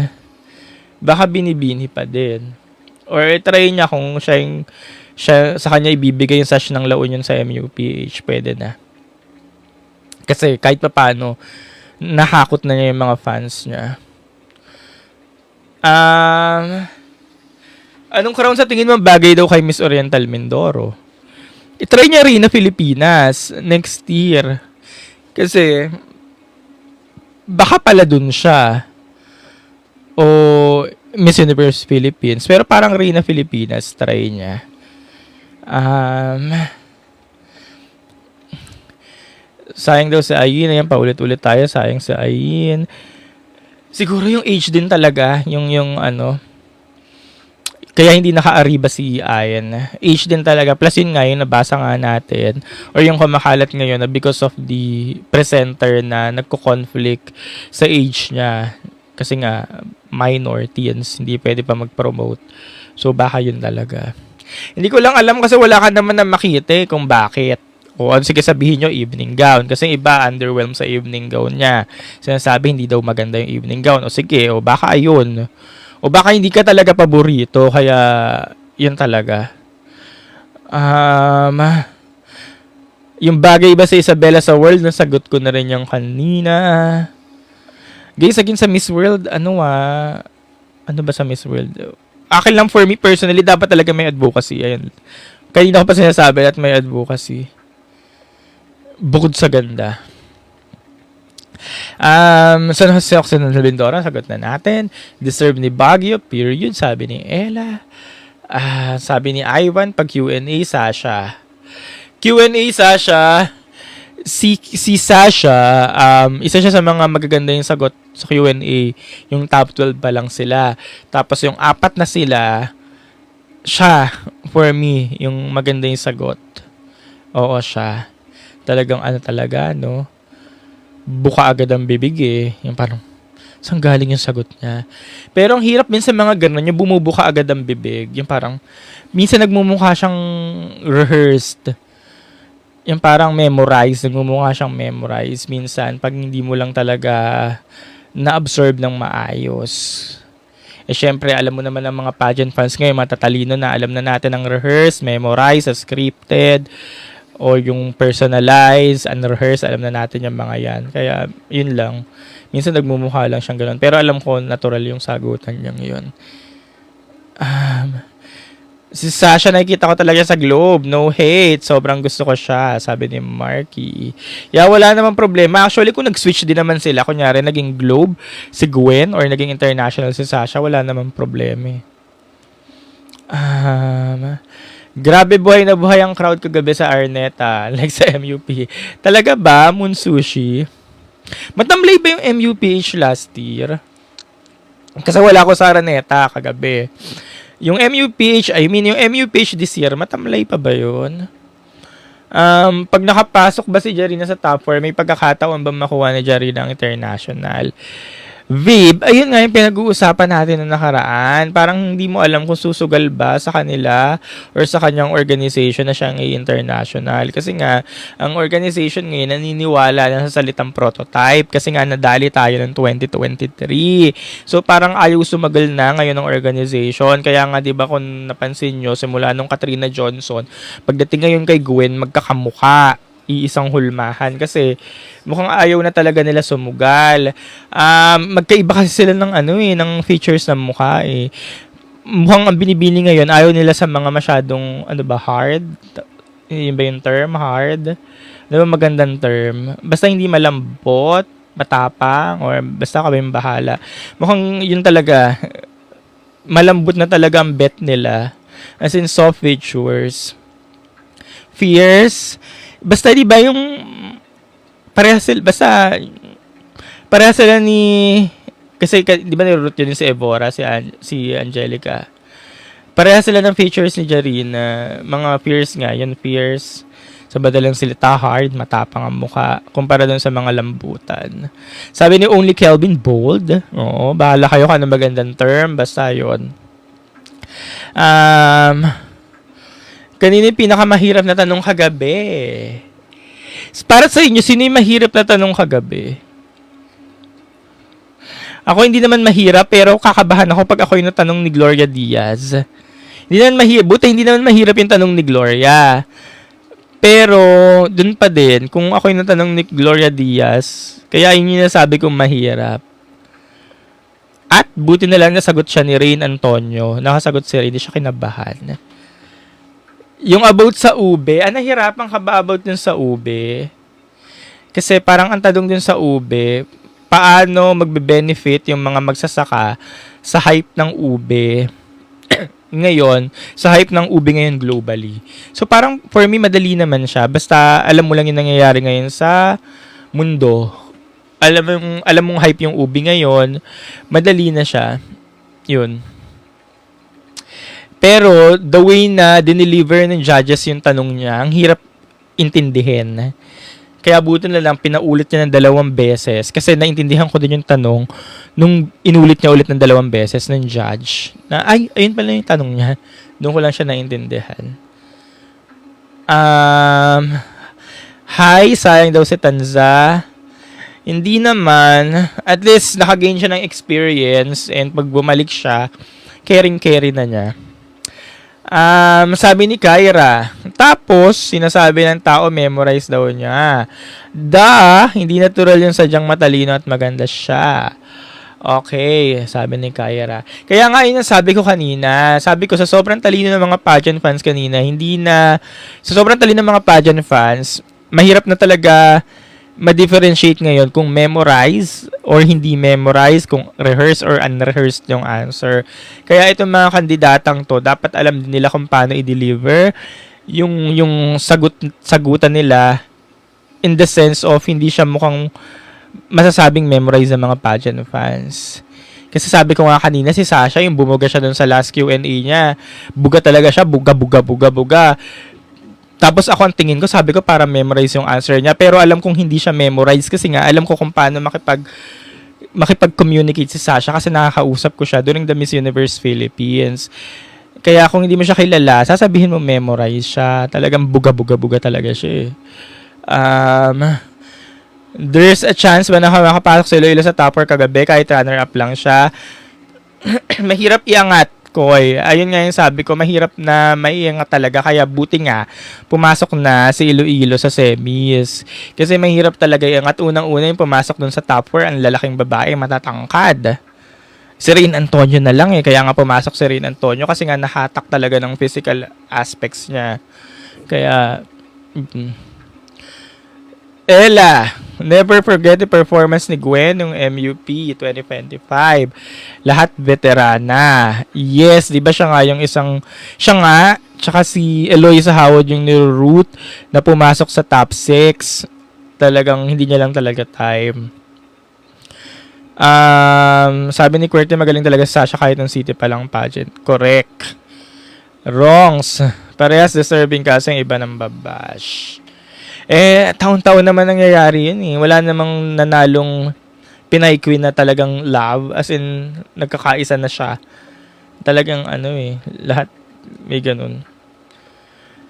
Or try niya kung siya sa kanya ibibigay yung sash ng La Union sa MUPH, pwede na. Kasi kahit pa paano, nahakot na niya yung mga fans niya. Anong crown sa tingin mo bagay daw kay Miss Oriental Mindoro? I-try niya rin na Pilipinas next year. Kasi, baka pala dun siya. O Miss Universe Philippines. Pero parang Reyna Pilipinas, try niya. Sayang daw sa Ayin. Ayan, paulit-ulit tayo. Sayang sa Ayin. Siguro yung age din talaga. Yung kaya hindi naka-ariba si Ayan. Age din talaga. Plus yun nga, yung nabasa nga natin. Or yung kumakalat ngayon na because of the presenter na nagko-conflict sa age niya. Kasi nga, minor teens, hindi pwede pa mag-promote. So, baka yun talaga. Hindi ko lang alam kasi wala ka naman na makita kung bakit. O, sige sabihin nyo, evening gown. Kasi iba, underwhelmed sa evening gown niya. Sinasabi, hindi daw maganda yung evening gown. O sige, o baka ayun. O baka hindi ka talaga paborito, kaya yun talaga. Yung bagay ba sa Isabela sa World, nasagot ko na rin yung kanina. Guys, again sa Miss World, ano ba sa Miss World? Akin lang for me personally, dapat talaga may advocacy. Ayun. Kanina ko pa sinasabi at may advocacy. Bukod sa ganda. San Jose Occidental Mindoro, sagot na natin. Deserve ni Baguio, period, sabi ni Ella. Sabi ni Ivan, pag Q&A, Sasha. Q&A, Sasha. Si Sasha, isa siya sa mga magaganda yung sagot sa Q&A. Yung top 12 pa lang sila. Tapos yung apat na sila, siya, for me, yung maganda yung sagot. Oo siya. Talagang ano talaga, no? Buka agad ang bibig eh. Yung parang, saan galing yung sagot niya? Pero ang hirap minsan mga ganun, yung bumubuka agad ang bibig. Yung parang, minsan nagmumukha siyang rehearsed. Yung parang memorize, nagmumukha siyang memorize. Minsan, pag hindi mo lang talaga na-absorb ng maayos. Eh syempre, alam mo naman ang mga pageant fans ngayon, matatalino na, alam na natin ang rehearse, memorize, scripted, o yung personalize, unrehearsed, alam na natin yung mga yan. Kaya, yun lang. Minsan nagmumukha lang siyang ganun. Pero alam ko, natural yung sagutan niyang yun. Si Sasha, nakikita ko talaga sa Globe. No hate. Sobrang gusto ko siya, sabi ni Marky. Yeah, wala namang problema. Actually, kung nag-switch din naman sila, kunyari, naging Globe si Gwen or naging international si Sasha, wala namang problema. Grabe buhay na buhay ang crowd kagabi sa Arneta, like sa MUP. Talaga ba, Moon Sushi? Matamlay ba yung MUPH last year? Kasi wala ko sa Arneta kagabi. Yung MUPH this year, matamlay pa ba yun? Pag nakapasok ba si Jarina sa top 4, may pagkakataon ba makuha ni Jarina ang international? Vibe, ayun nga yung pinag-uusapan natin na nakaraan. Parang hindi mo alam kung susugal ba sa kanila or sa kanyang organization na siyang international. Kasi nga, ang organization ngayon naniniwala na sa salitang prototype kasi nga nadali tayo ng 2023. So parang ayaw sumagal na ngayon ng organization. Kaya nga 'di ba kung napansin nyo, simula nung Katrina Johnson, pagdating ngayon kay Gwen, magkakamuka. Iisang hulmahan kasi mukhang ayaw na talaga nila sumugal. Magkaiba kasi sila ng ng features ng mukha eh. Mukhang ang binibili ngayon, ayaw nila sa mga masyadong hard. Yun ba yung term? Hard? Diba magandang term? Basta hindi malambot, matapang, or basta kami bahala. Mukhang yun talaga, malambot na talaga ang bet nila. As in soft features. Fierce. Basta di ba yung parehas sila ni kasi di ba nirurot yun si Evora, si Angelica. Parehas sila ng features ni Jarina, mga fierce nga, yun fierce. Sa badalang salita, hard, matapang ang mukha kumpara dun sa mga lambutan. Sabi ni Only Kelvin, bold. Oo, bahala kayo kung ano magandang term, basta yun. Kanina yung pinakamahirap na tanong kagabi. Para sa inyo, sino yung mahirap na tanong kagabi? Ako hindi naman mahirap, pero kakabahan ako pag ako yung natanong ni Gloria Diaz. Hindi naman mahirap yung tanong ni Gloria. Pero, dun pa din, kung ako yung natanong ni Gloria Diaz, kaya yun yung nasabi kong mahirap. At buti na lang nasagot siya ni Rain Antonio. Nakasagot si Rain, hindi siya kinabahan. Yung about sa ube, nahirapan ka ba about dun sa ube? Kasi parang ang tanong dun sa ube, paano magbe-benefit yung mga magsasaka sa hype ng ube ngayon, sa hype ng ube ngayon globally. So parang for me, madali naman siya. Basta alam mo lang yung nangyayari ngayon sa mundo. Alam mong hype yung ube ngayon, madali na siya. Yun. Pero, the way na dineliver ng judges yung tanong niya, ang hirap intindihin. Kaya buti na lang, pinaulit niya ng 2 beses. Kasi naintindihan ko din yung tanong nung inulit niya ulit ng 2 beses ng judge. Na, ayun pala yung tanong niya. Doon ko lang siya naintindihan. Hi, sayang daw si Tanza. Hindi naman. At least, nakagain siya ng experience and pag bumalik siya, caring-carry na niya. Sabi ni Kyra, tapos sinasabi ng tao memorize daw niya. Hindi natural yung sadyang matalino at maganda siya. Okay, sabi ni Kyra. Kaya nga yun ang sabi ko kanina. Sabi ko sa sobrang talino ng mga pageant fans kanina, sa sobrang talino ng mga pageant fans, mahirap na talaga ma-differentiate ngayon kung memorize or hindi memorize, kung rehearse or unrehearsed yung answer. Kaya itong mga kandidatang to, dapat alam din nila kung paano i-deliver yung sagutan nila in the sense of hindi siya mukhang masasabing memorize ng mga pageant fans. Kasi sabi ko nga kanina, si Sasha, yung bumuga siya dun sa last Q&A niya. Buga talaga siya, buga, buga, buga, buga. Tapos ako ang tingin ko, sabi ko para memorize yung answer niya. Pero alam kong hindi siya memorize kasi nga alam ko kung paano makipag-communicate si Sasha kasi nakakausap ko siya during the Miss Universe Philippines. Kaya kung hindi mo siya kilala, sasabihin mo memorize siya. Talagang buga-buga-buga talaga siya eh. There's a chance ba na makapasok si Iloilo sa top 4 kagabi kahit runner-up lang siya. Mahirap iangat, Koy. Ayun nga yung sabi ko, mahirap na maiangat talaga. Kaya buti nga, pumasok na si Iloilo sa semis. Kasi mahirap talaga iangat. Unang-una yung pumasok dun sa top 4, ang lalaking babae, matatangkad. Si Rain Antonio na lang eh. Kaya nga pumasok si Rain Antonio kasi nga nahatak talaga ng physical aspects niya. Kaya, Ella, never forget the performance ni Gwen ng MUP 2025. Lahat veterana. Yes, di ba siya nga yung siya nga, tsaka si Eloisa Howard yung niroot na pumasok sa top 6. Talagang hindi niya lang talaga time. Sabi ni QWERTY, magaling talaga si Sasha kahit ng city pa lang pageant. Correct. Wrongs. Parehas deserving kasi yung iba ng babash. Taon-taon naman nangyayari yun eh. Wala namang nanalong Pinay Queen na talagang love. As in, nagkakaisa na siya. Talagang lahat may ganun.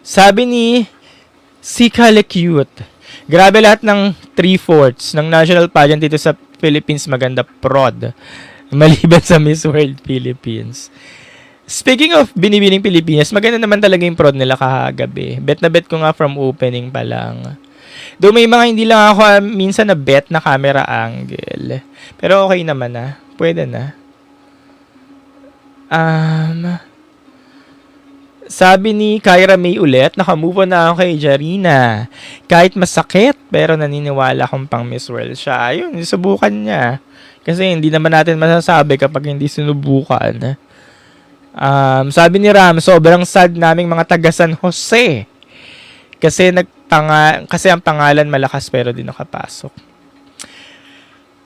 Sabi ni si Kale Cute, grabe lahat ng 3/4 ng national pageant dito sa Philippines maganda prod. Maliban sa Miss World Philippines. Speaking of Binibining Pilipinas, maganda naman talaga yung prod nila kahagabi. Bet na bet ko nga from opening pa lang. Though may mga hindi lang ako minsan na bet na camera angle. Pero okay naman na. Pwede na. Sabi ni Kyra May ulit, nakamove on na ako kay Jarina. Kahit masakit, pero naniniwala akong pang Miss World siya. Ayun, subukan niya. Kasi hindi naman natin masasabi kapag hindi sinubukan. Sabi ni Ram, sobrang sad naming mga taga San Jose. Kasi ang pangalan malakas pero di nakapasok.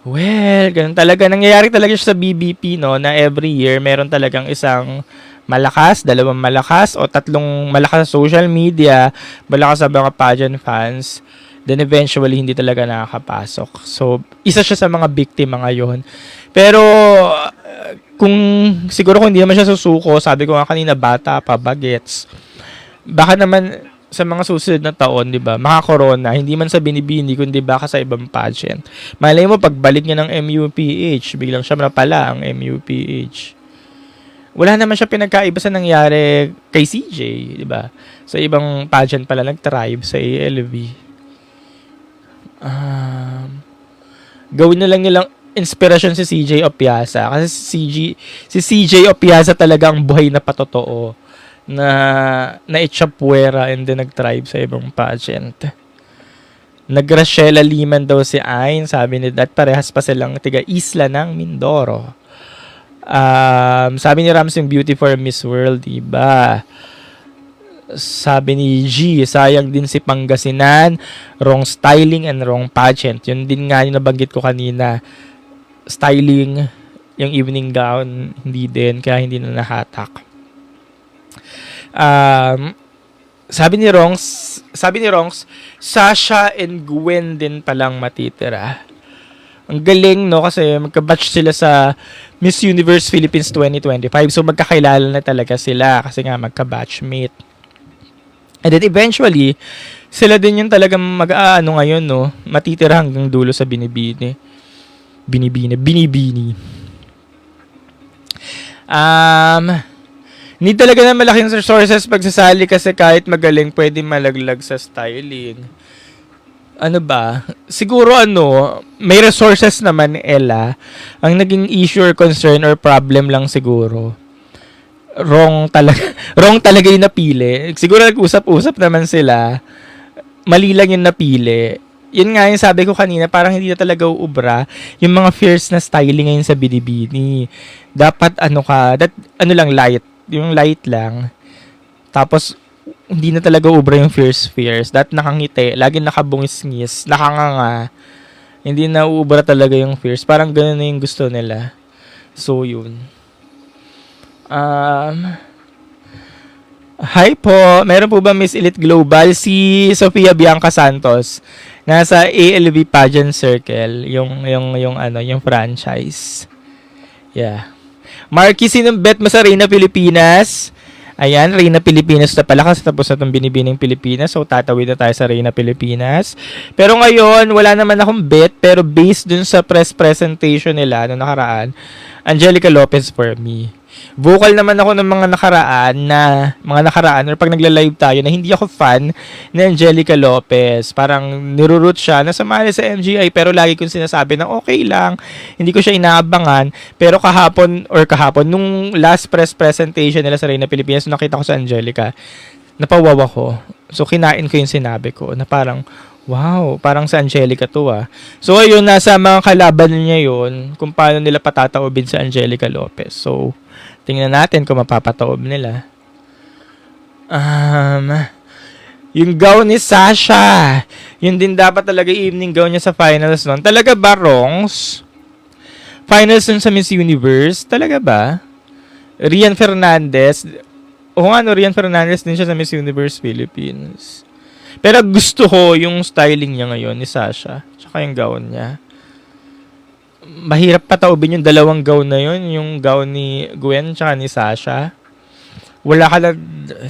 Well, ganun talaga. Nangyayari talaga siya sa BBP, no, na every year meron talagang isang malakas, dalawang malakas, o tatlong malakas sa social media, malakas sa mga pageant fans, then eventually hindi talaga nakakapasok. So, isa siya sa mga biktima ngayon. Pero, siguro kung hindi naman siya susuko, sabi ko nga kanina, bata pa, bagets. Baka naman sa mga susunod na taon, di ba, maka-corona, hindi man sa Binibini, kundi baka sa ibang pageant. Malay mo, pagbalik niya ng MUPH, biglang siya na pala ang MUPH. Wala naman siya pinagkaiba sa nangyari kay CJ, di ba? Sa ibang pageant pala nag-thrive sa ALV. Gawin na lang nilang inspirasyon si CJ Opiasa kasi si CJ Opiasa talaga ang buhay na patotoo na naitsapuera and then nag-thrive sa ibang pageant. Nag-Rachela Liman daw si Ayn, sabi ni Dad, parehas pa silang tiga Isla ng Mindoro. Sabi ni Rams yung beauty for Miss World, diba? Sabi ni G, sayang din si Pangasinan, wrong styling and wrong pageant. Yun din nga yung nabanggit ko kanina. Styling, yung evening gown, hindi din, kaya hindi na nahatak. Sabi ni Rongs, Sasha and Gwen din palang matitira. Ang galing, no? Kasi magka-batch sila sa Miss Universe Philippines 2025. So, magkakailala na talaga sila kasi nga magka-batchmate. And then eventually, sila din yung talagang ngayon, no? Matitira hanggang dulo sa Binibini. Need talaga na malaking resources pagsasali kasi kahit magaling, pwede malaglag sa styling. Ano ba? Siguro may resources naman, Ella. Ang naging issue or concern or problem lang siguro. Wrong talaga yung napili. Siguro nag-usap-usap naman sila. Mali lang yung napili. Yun nga yung sabi ko kanina, parang hindi na talaga uubra yung mga fierce na styling ngayon sa Binibini. Dapat lang light. Yung light lang. Tapos, hindi na talaga ubra yung fierce. That nakangiti, lagi nakabungis-ngis, nakanganga. Hindi na uubra talaga yung fierce. Parang ganun na yung gusto nila. So, yun. Um, Hi po, meron po ba Miss Elite Global? Si Sofia Bianca Santos. Nasa ALV Pageant Circle, yung franchise. Yeah. Marky, sinong bet mo sa Reyna Pilipinas? Ayan, Reyna Pilipinas na pala kasi tapos na itong binibining Pilipinas. So, tatawid na tayo sa Reyna Pilipinas. Pero ngayon, wala naman akong bet. Pero based dun sa press presentation nila noong nakaraan, Angelica Lopez for me. Vocal naman ako ng mga nakaraan or pag nagla-live tayo na hindi ako fan ni Angelica Lopez. Parang niruroot siya na sumali sa MGI pero lagi kong sinasabi na okay lang. Hindi ko siya inaabangan. Pero kahapon nung last press presentation nila sa Reyna Pilipinas, nakita ko sa Angelica, napawaw ako. So kinain ko yung sinabi ko na parang wow, parang sa Angelica to ah. So ayun, nasa mga kalaban niya yun kung paano nila patataobin sa Angelica Lopez. So tingnan natin kung mapapataob nila. Yung gown ni Sasha, yun din dapat talaga evening gown niya sa finals nun. Talaga ba, Rongs? Finals nun sa Miss Universe? Talaga ba? Rian Fernandez. Oo nga, no, Rian Fernandez din siya sa Miss Universe Philippines. Pero gusto ko yung styling niya ngayon ni Sasha. Tsaka yung gown niya. Mahirap pataubin yung dalawang gown na yun. Yung gown ni Gwen tsaka ni Sasha. Wala ka na...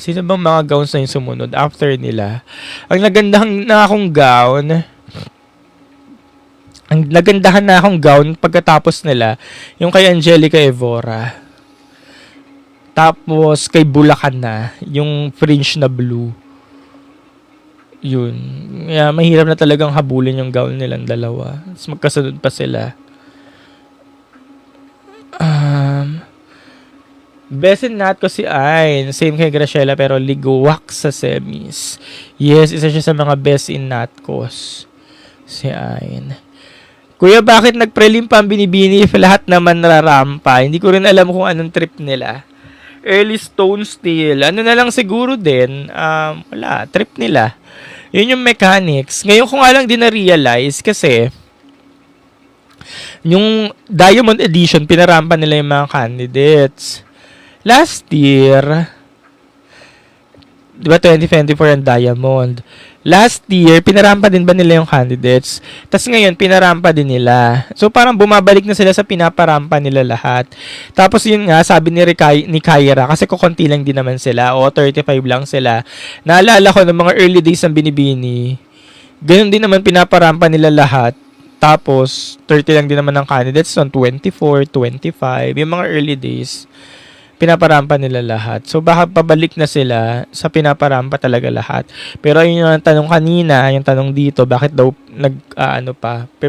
Sino bang mga gowns na yung sumunod after nila? Ang nagandahan na akong gown pagkatapos nila, yung kay Angelica Evora. Tapos kay Bulacan na, yung fringe na blue. Yun. Yeah, mahirap na talagang habulin yung gown nilang dalawa. Tapos magkasunod pa sila. Best in Nat ko si Ayn. Same kay Graciela pero ligwak sa semis. Yes, isa siya sa mga best in Nat kos. Si Ayn. Kuya, bakit nagprelim pa ang binibini if lahat naman nararampa? Hindi ko rin alam kung anong trip nila. Early Stone Steel. Ano na lang siguro din. Wala. Trip nila. Yun yung mechanics. Ngayon ko nga lang din na-realize kasi yung Diamond Edition, pinarampa nila yung mga candidates. Last year, di ba 2024 ang Diamond? Last year, pinarampa din ba nila yung candidates? Tapos ngayon, pinarampa din nila. So, parang bumabalik na sila sa pinaparampa nila lahat. Tapos yun nga, sabi ni Kyra, kasi kukunti lang din naman sila, o 35 lang sila. Naalala ko ng mga early days ng Binibini, ganun din naman pinaparampa nila lahat. Tapos, 30 lang din naman ng candidates on 24, 25, yung mga early days. Pinaparampa nila lahat. So, baka pabalik na sila sa pinaparampa talaga lahat. Pero yun yung tanong kanina, yung tanong dito, bakit daw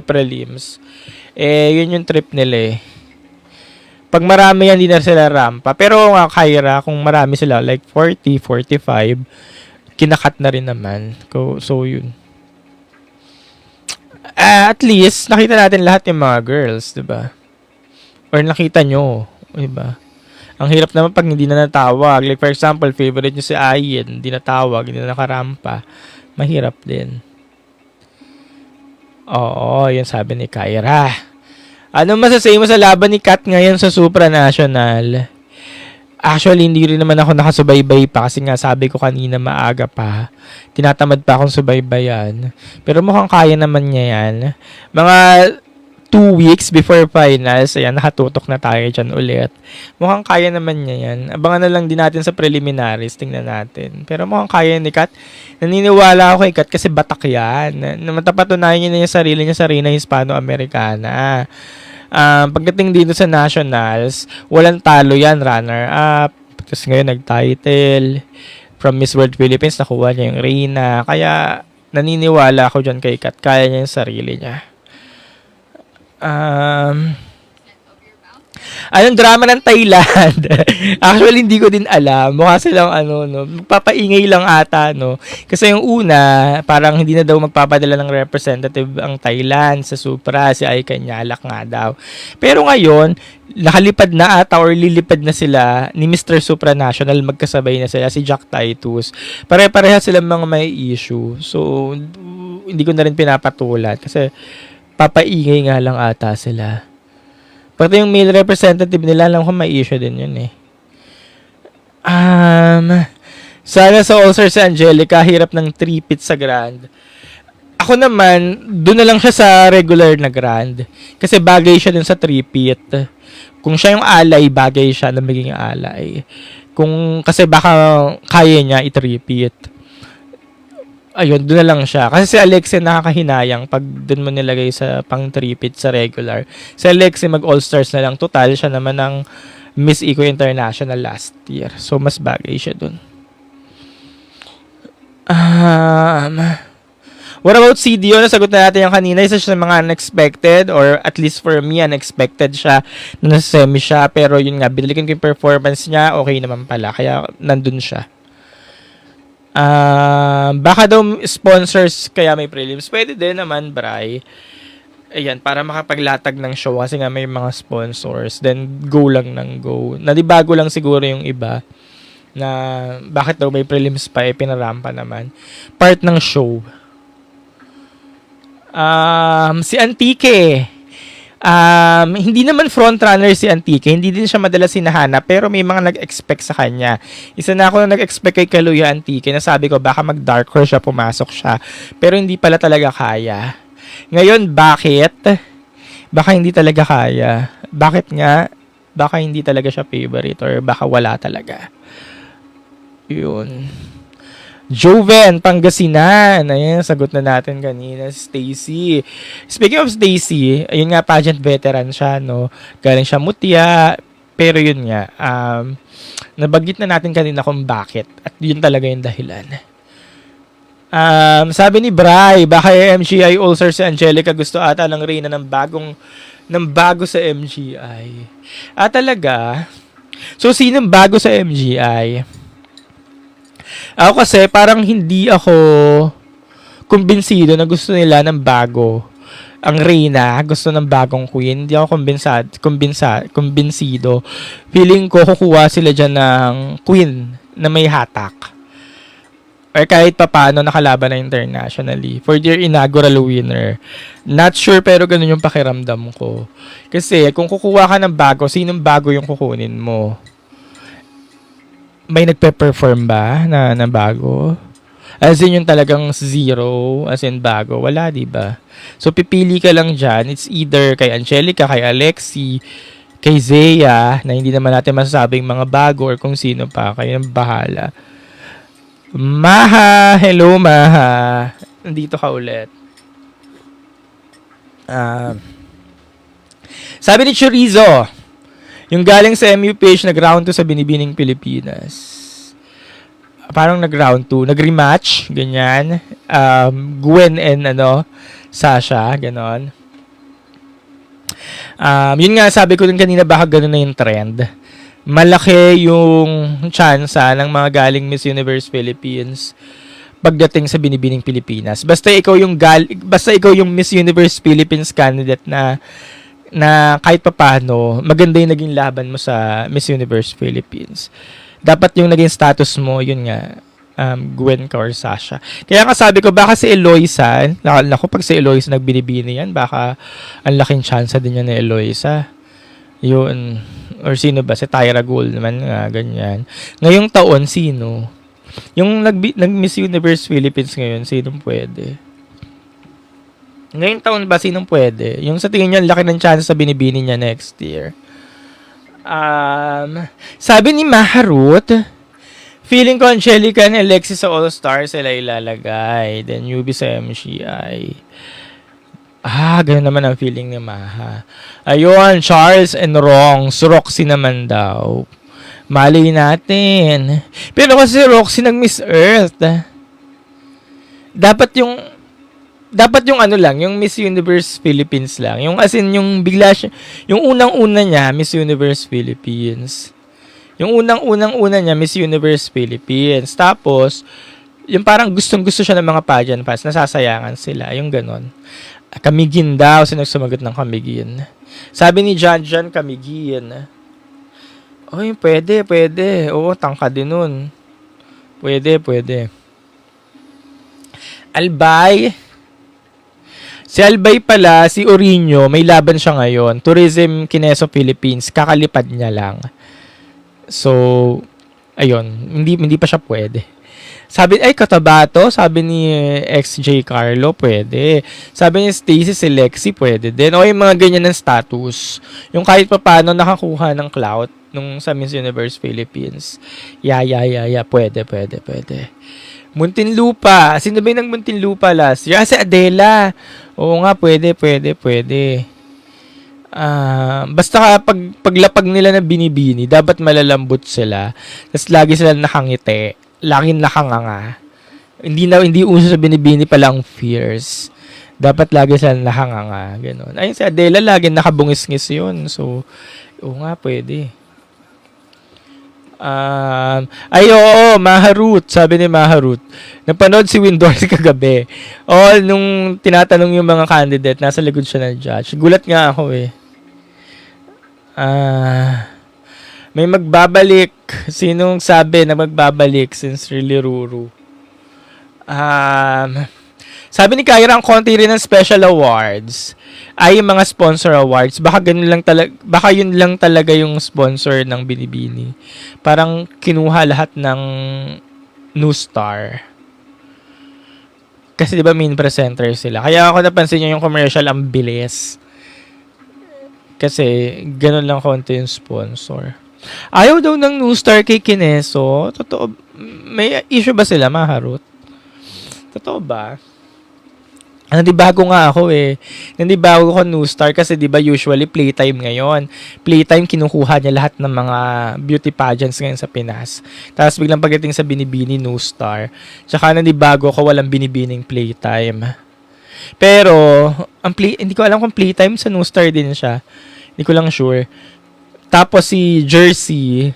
prelims? Yun yung trip nila eh. Pag marami yan, hindi na sila rampa. Pero nga, Kyra, kung marami sila, like 40, 45, kinakat na rin naman. So yun. At least, nakita natin lahat yung mga girls, diba? Or nakita nyo, diba? Ang hirap naman pag hindi na natawag. Like for example, favorite nyo si Ayin, hindi natawag, hindi na nakarampa. Mahirap din. Oo, yun sabi ni Kyra. Ano masasay mo sa laban ni Kat ngayon sa Supranational? Actually, hindi rin naman ako nakasubaybay pa kasi nga sabi ko kanina maaga pa. Tinatamad pa akong subaybayan. Pero mukhang kaya naman niya yan. Mga 2 weeks before finals, ayan, nakatutok na tayo dyan ulit. Mukhang kaya naman niya yan. Abangan na lang din natin sa preliminaries, tingnan natin. Pero mukhang kaya ni Kat. Naniniwala ako kay Kat kasi batak yan. Matapatunayan niya na yung sarili niya sa Reyna Hispano-Americana. Pagdating dito sa nationals, walang talo yan, runner-up. Tapos ngayon nag-title. From Miss World Philippines, nakuha niya yung Reyna. Kaya naniniwala ako dyan kay Kat. Kaya niya yung sarili niya. Anong drama ng Thailand? Actually, hindi ko din alam. Mukha silang magpapaingay lang ata, no? Kasi yung una, parang hindi na daw magpapadala ng representative ang Thailand sa Supra. Si Ay Kanyalak nga daw. Pero ngayon, nakalipad na ata or lilipad na sila ni Mr. Supranational. Magkasabay na sila, si Jack Titus. Pare-pareha silang mga may issue. So, hindi ko na rin pinapatulan kasi papaingay nga lang ata sila. Pati yung male representative nila, alam ko may issue din yun eh. Sana sa All Stars si Angelica, hirap ng 3-pit sa Grand. Ako naman, doon na lang siya sa regular na Grand. Kasi bagay siya dun sa 3-pit. Kung siya yung alay, bagay siya na maging alay. Kasi baka kaya niya i-3-pit. Ayun, doon na lang siya. Kasi si Alexi nakakahinayang pag doon mo nilagay sa pang 3-pit sa regular. Si Alexi mag All Stars na lang. Total, siya naman ang Miss Eco International last year. So, mas bagay siya doon. What about CDO? Nasagot na natin yung kanina. Isa siya sa mga unexpected, or at least for me, unexpected siya na nasa semi siya. Pero yun nga, binalikan ko yung performance niya, okay naman pala. Kaya nandun siya. Baka daw sponsors kaya may prelims. Pwede din naman, Bray. Ayan, para makapaglatag ng show kasi nga may mga sponsors. Then, go lang ng go. Nadibago lang siguro yung iba na bakit daw may prelims pa, pinarampa naman. Part ng show. Si Antique. Hindi naman frontrunner si Antique. Hindi din siya madalas hinahanap, pero may mga nag-expect sa kanya. Isa na ako na nag-expect kay Kaluya Antique. Nasabi ko, baka mag-dark horse siya, pumasok siya. Pero hindi pala talaga kaya. Ngayon, bakit? Baka hindi talaga kaya. Bakit nga? Baka hindi talaga siya favorite or baka wala talaga. Yun. Joven, Pangasinan. Ayan, sagot na natin kanina. Stacy. Speaking of Stacy, ayun nga, pageant veteran siya, no? Galing siya Mutya. Pero yun nga, nabanggit na natin kanina kung bakit. At yun talaga yung dahilan. Sabi ni Bray, baka MGI All-Star si Angelica gusto ata ng reyna ng bago sa MGI. Talaga? So, sinong bago sa MGI? Ako kasi parang hindi ako kumbinsido na gusto nila ng bago. Ang reyna gusto ng bagong queen. Hindi ako kumbinsido. Feeling ko kukuha sila dyan ng queen na may hatak. Or kahit papaano nakalaban na internationally for their inaugural winner. Not sure pero ganun yung pakiramdam ko. Kasi kung kukuha ka ng bago, sinong bago yung kukunin mo? May nagpe-perform ba na bago? As in yung talagang zero, as in bago. Wala, diba? So pipili ka lang dyan. It's either kay Angelica, kay Alexi, kay Zea, na hindi naman natin masasabing mga bago or kung sino pa. Kayo nang bahala. Maha! Hello, Maha! Nandito ka ulit. Sabi ni Chorizo, yung galing sa MUPH, nag-round 2 sa Binibining Pilipinas. Parang nag-round 2. Nag-rematch, ganyan. Gwen and Sasha, ganon. Yun nga, sabi ko din kanina, baka ganun na yung trend. Malaki yung tsansa ng mga galing Miss Universe Philippines pagdating sa Binibining Pilipinas. Basta ikaw yung Miss Universe Philippines candidate na kahit papaano maganda yung naging laban mo sa Miss Universe Philippines. Dapat yung naging status mo, yun nga, Gwen ka or Sasha. Kaya nga sabi ko, baka si Eloisa, naku, pag si Eloisa nagbinibini yan, baka ang laking tsansa din yan ni Eloisa. Yun. Or sino ba? Si Tyra Gould naman nga, ganyan. Ngayong taon, sino? Yung nag-Miss Universe Philippines ngayon, sinong pwede? Ngayong taon ba, sinong pwede? Yung sa tingin niya, laki ng chance sa binibini niya next year. Sabi ni Maharut, feeling ko Angelica and Alexis sa All-Star sila ilalagay. Then newbie sa MCI. Ganun naman ang feeling ni Maha. Ayun, Charles and Roxy naman daw. Mali natin. Pero kasi Roxy nag-Miss Earth. Dapat yung yung Miss Universe Philippines lang. Yung as in, yung bigla siya, yung unang-una niya, Miss Universe Philippines. Yung unang-una niya, Miss Universe Philippines. Tapos, yung parang gustong-gusto siya ng mga pageant fans, nasasayangan sila. Yung ganon. Kamigin daw, sino sumagot ng Kamigin? Sabi ni John, Kamigin. Oy, pwede. Oo, tangka din nun. Pwede. Albay. Si Albay pala, si Orino, may laban siya ngayon. Tourism Kineso Philippines, kakalipad niya lang. So, ayun, hindi pa siya pwede. Sabi, ay, Cotabato, sabi ni XJ Carlo, pwede. Sabi ni Stacy, si Lexi, pwede din. O yung mga ganyan ng status. Yung kahit pa paano nakakuha ng clout nung sa Miss Universe Philippines. Yeah, pwede. Muntinlupa. Sino ba yung nag-Muntinlupa last year? Si Adela. Oo nga, pwede. Basta paglapag nila ng binibini, dapat malalambot sila. Tapos lagi sila nakangiti. Laging nakanganga. Hindi uso sa binibini pala ang fierce. Dapat lagi sila nakanganga. Ganun. Ayun si Adela, lagi nakabungis-ngis yun. So, oo nga, pwede. Oo, Maharut. Sabi ni Maharut. Napanood si Windor kagabi. Nung tinatanong yung mga candidate, nasa likod siya ng judge. Gulat nga ako eh. May magbabalik. Sinong sabi na magbabalik since really Ruru? Sabi ni Kyra, ang konti rin ng special awards ay yung mga sponsor awards. Baka yun lang talaga yung sponsor ng Binibini. Parang kinuha lahat ng New Star. Kasi 'di ba main presenter sila. Kaya ako napansin niyo yung commercial ang bilis. Kasi ganun lang konti yung sponsor. Ayaw daw ng New Star kay Kineso. Totoo. May issue ba sila, Maharot? Totoo ba? Nandibago nga ako eh. Nandibago ko New Star kasi 'di ba usually Playtime ngayon. Playtime kinukuha niya lahat ng mga beauty pageants ngayon sa Pinas. Tapos biglang pagdating sa Binibini New Star. Tsaka nandibago ko walang Binibining Playtime. Pero hindi ko alam kung Playtime sa New Star din siya. Hindi ko lang sure. Tapos si Jersey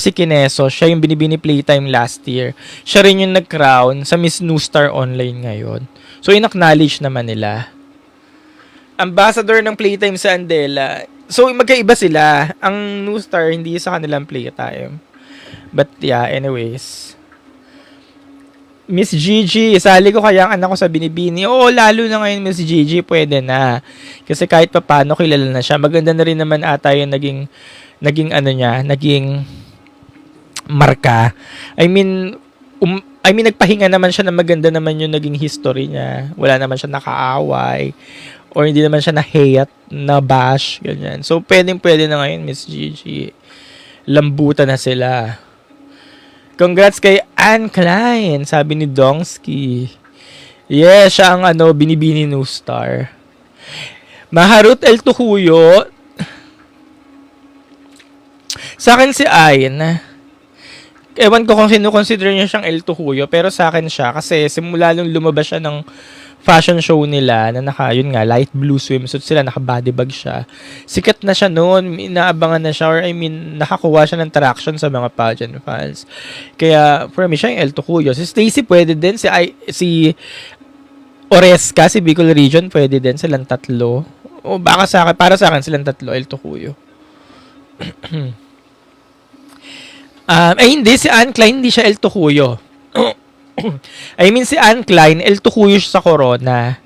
Kineso, siya yung Binibini Playtime last year. Siya rin yung nag-crown sa Miss New Star Online ngayon. So, in-acknowledge naman nila. Ambassador ng Playtime sa Andela. So, magkaiba sila. Ang New Star, hindi sa kanilang Playtime. But, yeah, anyways. Miss Gigi, isali ko kaya ang anak ko sa Binibini. Oo, lalo na ngayon Miss Gigi, pwede na. Kasi kahit pa paano, kilala na siya. Maganda na rin naman ata yung naging marka. I mean, nagpahinga naman siya na maganda naman yung naging history niya. Wala naman siya nakaaway. Or hindi naman siya na-hate, na-bash, ganyan. So, pwede na ngayon, Miss Gigi. Lambutan na sila. Congrats kay Anne Klein, sabi ni Dongsky. Yes, siya ang Binibini New Star. Maharut El Tukuyo. Sa akin si Ayn. Ewan ko kung sino-consider niya siyang El Tukuyo, pero sa akin siya kasi simula nung lumabas siya ng fashion show nila na light blue swimsuit sila, naka-body bag siya. Sikat na siya noon, inaabangan na siya, or nakakuha siya ng traction sa mga pageant fans. Kaya, for me, siya yung El Tukuyo. Si Stacy pwede din, si Oresca, si Bicol Region, pwede din, silang tatlo. O baka para sa akin, silang tatlo, El Tukuyo. Hindi, si Anne Klein, hindi siya El Tukuyo. Si Anne Klein, El Tukuyo siya sa Corona.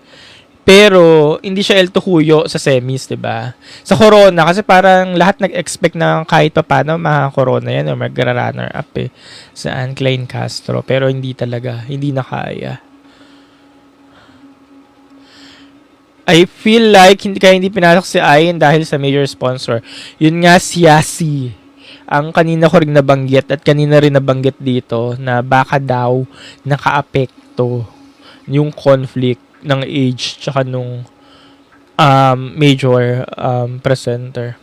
Pero, hindi siya El Tukuyo sa semis, diba? Sa Corona, kasi parang lahat nag-expect na kahit pa paano maka-Corona yan o mag-runner up sa Anne Klein Castro. Pero hindi talaga, hindi na kaya. I feel like hindi pinasok si Ayn dahil sa major sponsor. Yun nga, si Yasi. Ang kanina ko rin nabanggit at kanina rin nabanggit dito na baka daw nakaapekto yung conflict ng age tsaka nung major presenter.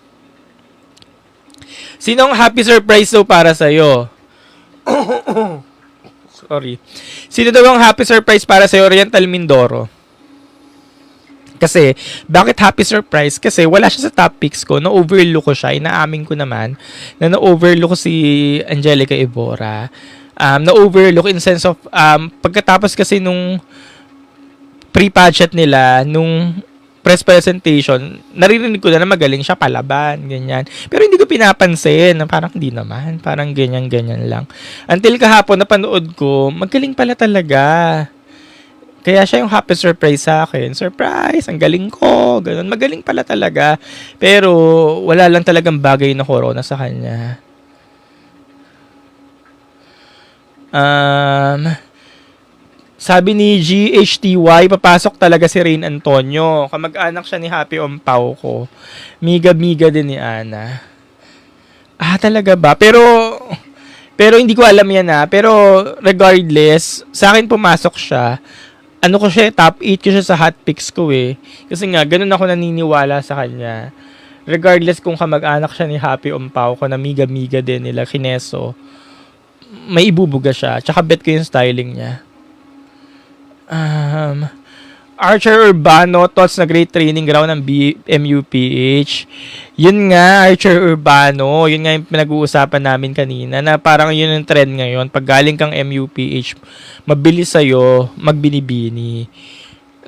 Sinong happy surprise daw para sa'yo? Sorry. Sino daw ang happy surprise para sa'yo? Oriental Mindoro. Kasi, bakit happy surprise? Kasi wala siya sa top picks ko. Na-overlook ko siya. Inaamin ko naman na na-overlook ko si Angelica Evora. Na-overlook in sense of, pagkatapos kasi nung pre-pageant nila, nung press presentation, naririnig ko na magaling siya palaban, ganyan. Pero hindi ko pinapansin, na parang hindi naman. Parang ganyan lang. Until kahapon, napanood ko, magaling pala talaga. Kaya siya yung happy surprise sa akin. Surprise! Ang galing ko! Ganun. Magaling pala talaga. Pero wala lang talagang bagay na corona sa kanya. Sabi ni GHTY, papasok talaga si Rain Antonio. Kamag-anak siya ni Happy Ompao ko. Miga-miga din ni Ana. Talaga ba? Pero hindi ko alam yan Pero regardless, sa akin pumasok siya. Ano ko siya, top 8 ko siya sa hot picks ko eh. Kasi nga, ganun ako naniniwala sa kanya. Regardless kung kamag-anak siya ni Happy Ompao ko na miga-miga din nila, Kineso, may ibubuga siya. Tsaka bet ko yung styling niya. Archer Urbano, thoughts na great training ground ng MUPH. Yun nga, Archer Urbano, yun nga yung pinag-uusapan namin kanina, na parang yun yung trend ngayon. Pag galing kang MUPH, mabilis sa'yo, magbinibini.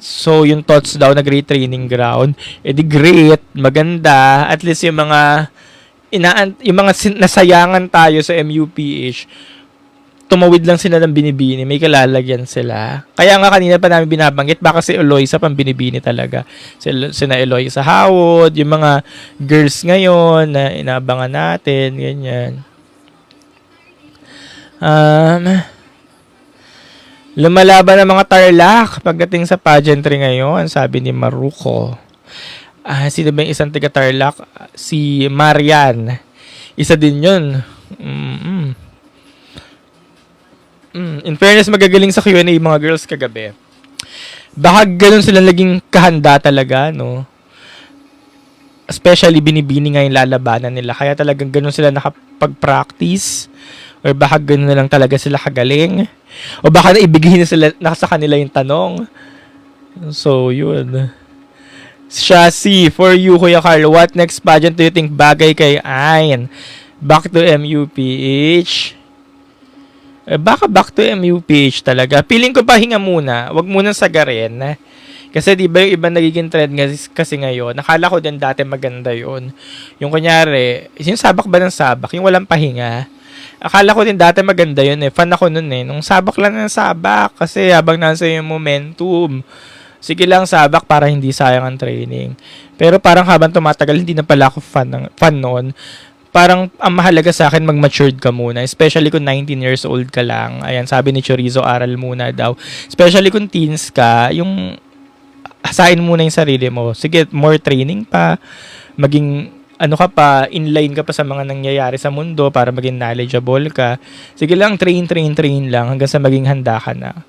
So, yung thoughts daw na great training ground, edi great, maganda, at least yung mga nasayangan tayo sa MUPH, tumawid lang sila ng binibini, may kalalagyan sila. Kaya nga kanina pa namin binabanggit, baka si Eloisa pang binibini talaga. Sina Eloisa Howard, yung mga girls ngayon na inabangan natin, ganyan. Lumalaban ng mga tarlac pagdating sa pageantry ngayon, sabi ni Maruko. Sino ba yung isang taga Tarlac? Si Marian. Isa din yun. In fairness, magagaling sa Q&A mga girls kagabi. Baka ganun sila naging kahanda talaga, no? Especially binibini nga yung lalabanan nila. Kaya talagang ganun sila nakapag-practice. Or baka ganun na lang talaga sila kagaling. O baka naibigay na sila, nasa kanila yung tanong. So, yun. Shasi, for you, Kuya Carl, what next pageant do you think bagay kay Ayn? Back to MUPH? Baka back to MUPH talaga. Feeling ko pahinga muna. Wag muna sagarin. Kasi di ba yung iba nagiging trend kasi ngayon. Nakala ko din dati maganda yon. Yung kunyari, yung sabak ba ng sabak? Yung walang pahinga. Akala ko din dati maganda yun eh. Fan ako nun eh. Nung sabak lang ng sabak. Kasi habang nasa yung momentum. Sige lang sabak para hindi sayang ang training. Pero parang habang tumatagal, hindi na pala ako fan noon. Parang ang mahalaga sa akin mag-matured ka muna. Especially kung 19 years old ka lang. Ayan, sabi ni Chorizo, aral muna daw. Especially kung teens ka, yung hasain muna yung sarili mo. Sige, more training pa. Maging, inline ka pa sa mga nangyayari sa mundo para maging knowledgeable ka. Sige lang, train lang hanggang sa maging handa ka na.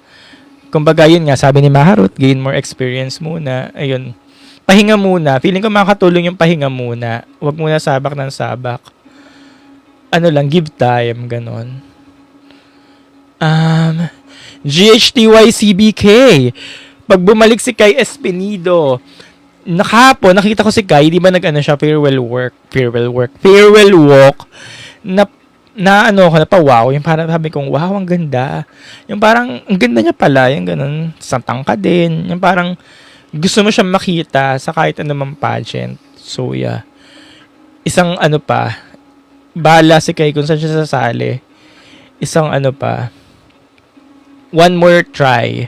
Kumbaga, yun nga, sabi ni Maharot, gain more experience muna. Ayun. Pahinga muna. Feeling ko makakatulong yung pahinga muna. Huwag muna sabak ng sabak. Give time, ganon. GHTY CBK. Pag bumalik si Kai Espinido, nakita ko si Kai, di ba siya, farewell walk, wow. Yung parang sabi kong, wow, ang ganda. Yung parang, ang ganda niya pala, yung ganon, santang ka din. Yung parang, gusto mo siyang makita sa kahit anumang pageant. So, yeah. Isang bahala si Kai kung saan siya sasali. Isang one more try.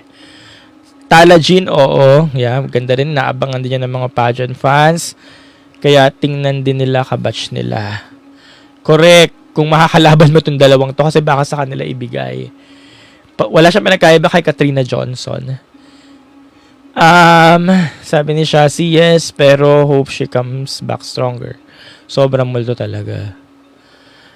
Tala Jean, oo. Yeah, ganda rin. Naabangan din yan ng mga pageant fans. Kaya tingnan din nila, kabatch nila. Correct. Kung makakalaban mo itong dalawang to kasi baka sa kanila ibigay. Wala siyang pinagkaiba kay Katrina Johnson. Sabi ni Shasi, yes, pero hope she comes back stronger. Sobrang multo talaga.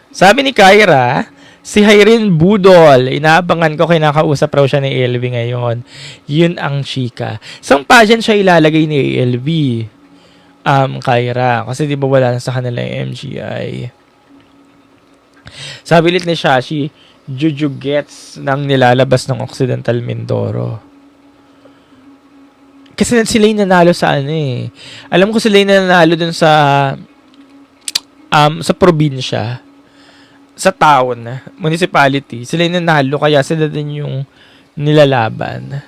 Sabi ni Kyra, si Irene Budol, inaabangan ko, kinakausap raw siya ni LV ngayon. Yun ang chika. Saan pageant siya ilalagay ni LV? Kyra, kasi di ba wala na sa kanila yung MGI. Sabi ulit ni Shashi, Juju gets nang nilalabas ng Occidental Mindoro. Kasi sila yung nanalo sa Alam ko sila yung nanalo dun sa probinsya. Sa town, municipality. Sila yung nanalo, kaya sila din yung nilalaban.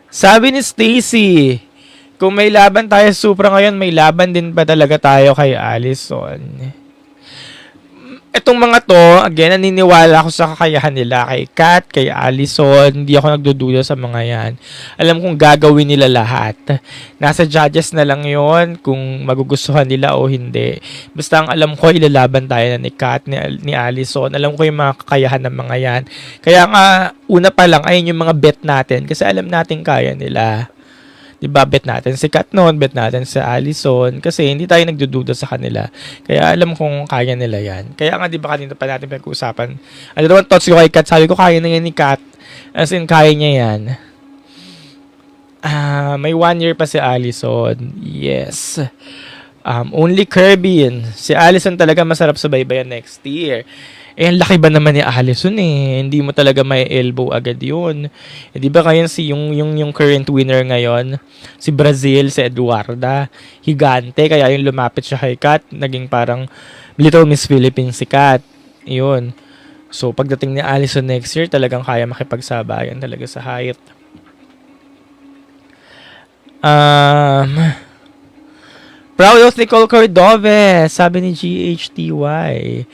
Sabi ni Stacy, kung may laban tayo sa Supra ngayon, may laban din ba talaga tayo kay Allison? Etong mga to, again, naniniwala ako sa kakayahan nila kay Kat, kay Allison. Hindi ako nagdududa sa mga yan. Alam kong gagawin nila lahat. Nasa judges na lang yon kung magugustuhan nila o hindi. Basta ang alam ko, ilalaban tayo na ni Kat, ni Allison. Alam ko yung mga kakayahan ng mga yan. Kaya nga, una pa lang, ayun yung mga bet natin. Kasi alam natin kaya nila. Diba, bet natin si Kat noon, bet natin si Allison, kasi hindi tayo nagdududa sa kanila. Kaya alam kong kaya nila yan. Kaya nga, diba, kanina pa natin pinag-uusapan. Ano naman thoughts ko kay Kat? Sabi ko, kaya na yan ni Kat. As in, kaya niya yan. May 1 year pa si Allison. Yes. Only Kirby. Si Allison talaga masarap subaybayan next year. Ang laki ba naman ni Allison eh. Hindi mo talaga may elbow agad yun. Di ba kaya yung current winner ngayon, si Brazil, si Eduarda, higante, kaya yung lumapit siya kay Kat, naging parang Little Miss Philippines si Kat. Yun. So, pagdating ni Allison next year, talagang kaya makipagsabayan talaga sa height. Proud of Nicole Cordovez, sabi ni GHTY.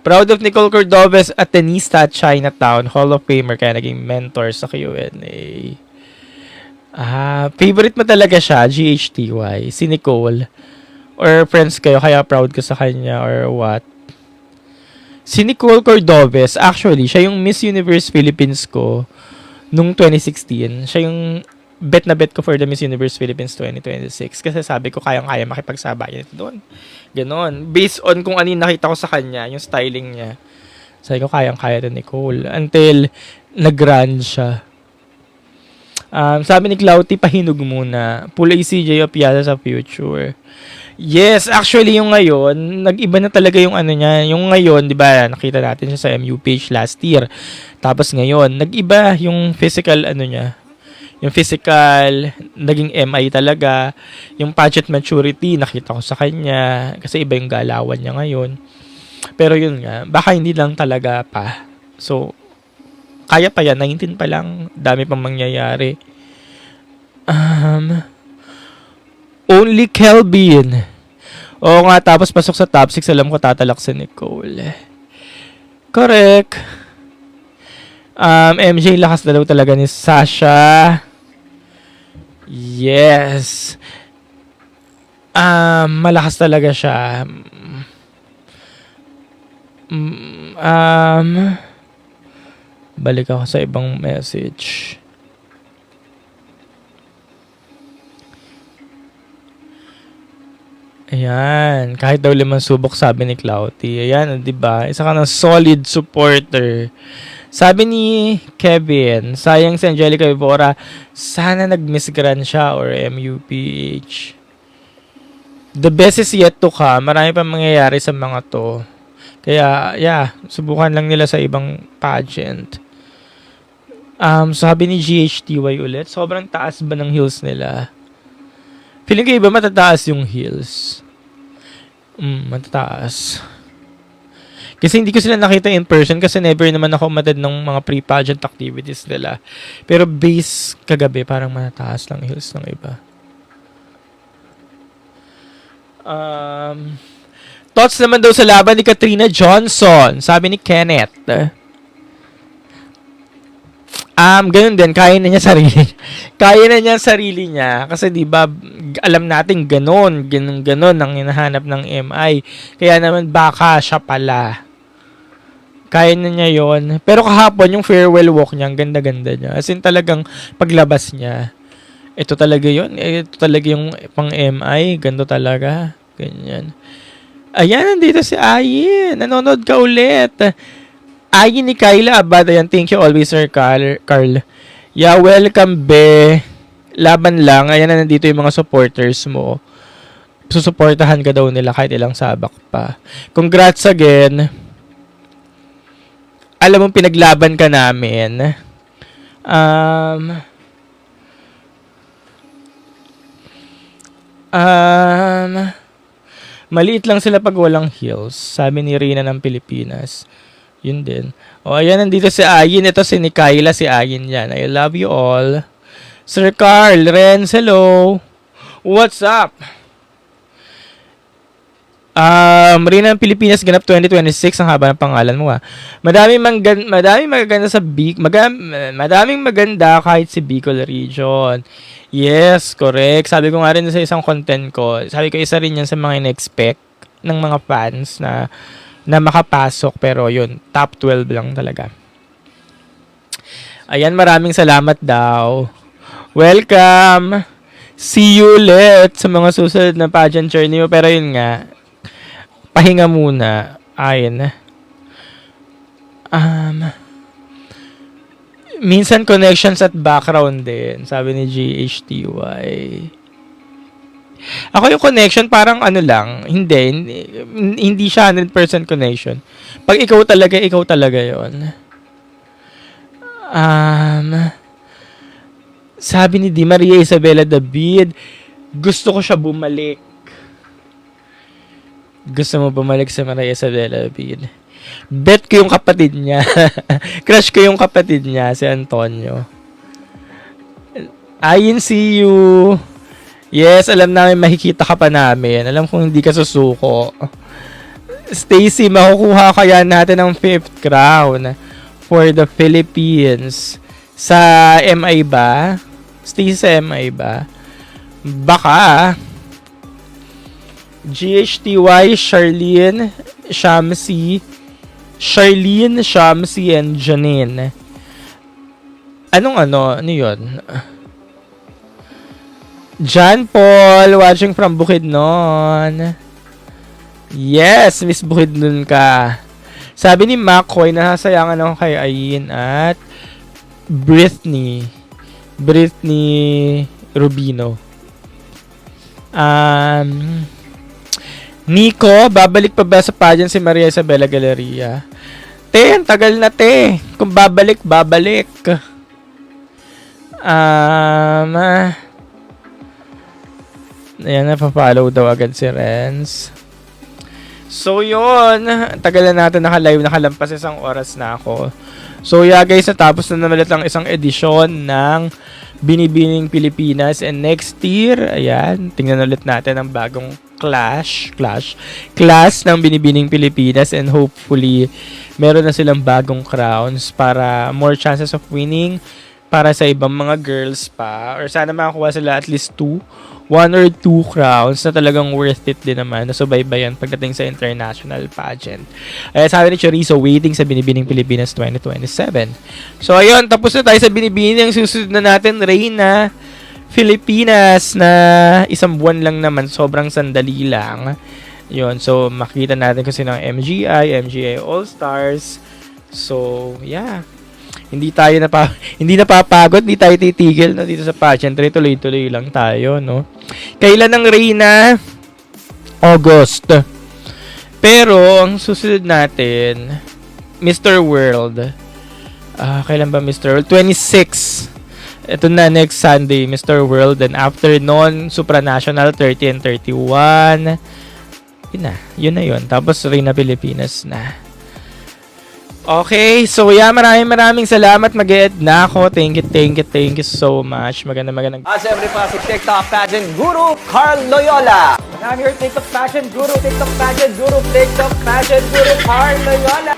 Proud of Nicole Cordovez at tenista at Chinatown, Hall of Famer, kaya naging mentor sa Q&A. Favorite mo talaga siya, GHTY, si Nicole? Or friends kayo, kaya proud ka sa kanya, or what? Si Nicole Cordovez, actually, siya yung Miss Universe Philippines ko nung 2016. Siya yung bet na bet ko for the Miss Universe Philippines 2026. Kasi sabi ko, kayang-kaya makipagsabayan ito doon. Ganon. Based on kung ano yung nakita ko sa kanya, yung styling niya. Sabi ko, kayang-kaya ito Nicole. Until, nag-run siya. Sabi ni Clouty, pahinog muna. Pulay CJ of Yada sa future. Yes, actually yung ngayon, nag-iba na talaga yung ano niya. Yung ngayon, di ba, nakita natin siya sa MU page last year. Tapos ngayon, nag-iba yung physical ano niya. Yung physical, naging MI talaga. Yung pageant maturity, nakita ko sa kanya. Kasi iba yung galawan niya ngayon. Pero yun nga, baka hindi lang talaga pa. So, kaya pa yan. 19 pa lang. Dami pang mangyayari. Only Kelvin. Oo nga, tapos pasok sa top 6. Alam ko tatalak si Nicole. Correct. MJ, lakas na daw talaga ni Sasha. Yes. Malakas talaga siya. Balik ako sa ibang message. Ayan. Kahit daw 5 subok, sabi ni Clouty. Ayan, diba? Isa ka ng solid supporter. Sabi ni Kevin, sayang si Angelica Evora, sana nag-miss grand siya or MUPH. The best is yet to come. Marami pa mangyayari sa mga to. Kaya, yeah, subukan lang nila sa ibang pageant. Sabi ni GHTY ulit, sobrang taas ba ng heels nila? Feeling ko iba matataas yung heels. Matataas. Kasi hindi ko sila nakita in person kasi never naman ako umatid ng mga pre-pageant activities nila. Pero base kagabi, parang matataas lang heels ng iba. Thoughts naman daw sa laban ni Katrina Johnson, sabi ni Kenneth. Ganun din, kaya na niya sarili. Kaya na niya sarili niya. Kasi diba, alam natin ganun ang hinahanap ng MI. Kaya naman baka siya pala. Kaya na niya yon. Pero kahapon, yung farewell walk niya, ang ganda-ganda niya. As in talagang paglabas niya, ito talaga yon. Ito talaga yung pang MI. Ganda talaga. Ganyan. Ayan, nandito si Ayin. Nanonood ka ulit. Ayin ni Kyla Abad. Ayan, thank you always, Sir Carl. Yeah, welcome, be. Laban lang. Ayan na, nandito yung mga supporters mo. Susuportahan ka daw nila kahit ilang sabak pa. Congrats again. Alam mo, pinaglaban ka namin. Maliit lang sila pag walang heels. Sabi ni Rina ng Pilipinas. Yun din. O, ayan, nandito si Ayin. Ito si Nikayla, si Ayin yan. I love you all. Sir Carl, Renz, hello. What's up? Marina ng Pilipinas ganap 2026 ang haba ng pangalan mo Madaming magaganda sa madaming maganda kahit si Bicol region. Yes, correct. Sabi ko nga rin sa isang content ko. Sabi ko isa rin 'yan sa mga in-expect ng mga fans na makapasok, pero yun, top 12 lang talaga. Ayan, maraming salamat daw. Welcome. See you ulit sa mga susunod na pageant journey mo. Pero yun nga, pahinga muna. Ayun. Minsan connections at background din, sabi ni GHTY. Ako yung connection parang ano lang, hindi siya 100% connection. Pag ikaw talaga yon. Sabi ni Di Maria Isabela David, gusto ko siya bumalik. Gusto mo bumalik sa Maria Isabela David? Bet ko yung kapatid niya. Crush ko yung kapatid niya, si Antonio. Ayin, see you. Yes, alam namin makikita ka pa namin. Alam kong hindi ka susuko. Stacy, makukuha kaya natin ang 5th crown for the Philippines. Sa MI ba? Stacy, sa MI ba? Baka. GHTY, Charlene, Shamsi, and Janine. Ano yun? John Paul, watching from Bukidnon. Yes, Miss Bukidnon ka. Sabi ni McCoy, nasasayangan ako kay Ayin at Britney Rubino. Nico, babalik pa ba sa pageant si Maria Isabela Galleria? Te, ang tagal na te. Kung babalik. Ayan, napapollow daw agad si Renz. So, yun. Tagal na natin naka-live. Nakalampas 1 oras na ako. So, yeah guys, natapos na naman lang isang edisyon ng Binibining Pilipinas. And next year, ayan, tingnan ulit natin ang bagong class ng Binibining Pilipinas. And hopefully, meron na silang bagong crowns para more chances of winning para sa ibang mga girls pa. Or sana makakuha sila at least 1 or 2 crowns na talagang worth it din naman na subaybayan pagdating sa international pageant. Ay, sabi ni Chorizo, waiting sa Binibining Pilipinas 2027. So, ayun, tapos na tayo sa Binibining. Susunod na natin, Reyna Filipinas na 1 buwan lang naman. Sobrang sandali lang. Yun, so, makita natin kung sino ang MGI All-Stars. So, yeah. Hindi napapagod, hindi tayo titigil no, dito sa pageant. Tuloy-tuloy lang tayo, no. Kailan ang Reyna? August. Pero ang susunod natin, Mr. World. Kailan ba Mr. World? 26. Ito na next Sunday, Mr. World. And after nun, Supranational 30 and 31. Yun na yun. Tapos Reyna Pilipinas na. Okay, so yeah, maraming salamat. Mag-e-ed na ako. Thank you so much. Magandang. Siyempre pa si TikTok pageant guru Carl Loyola. And I'm your TikTok pageant guru Carl Loyola.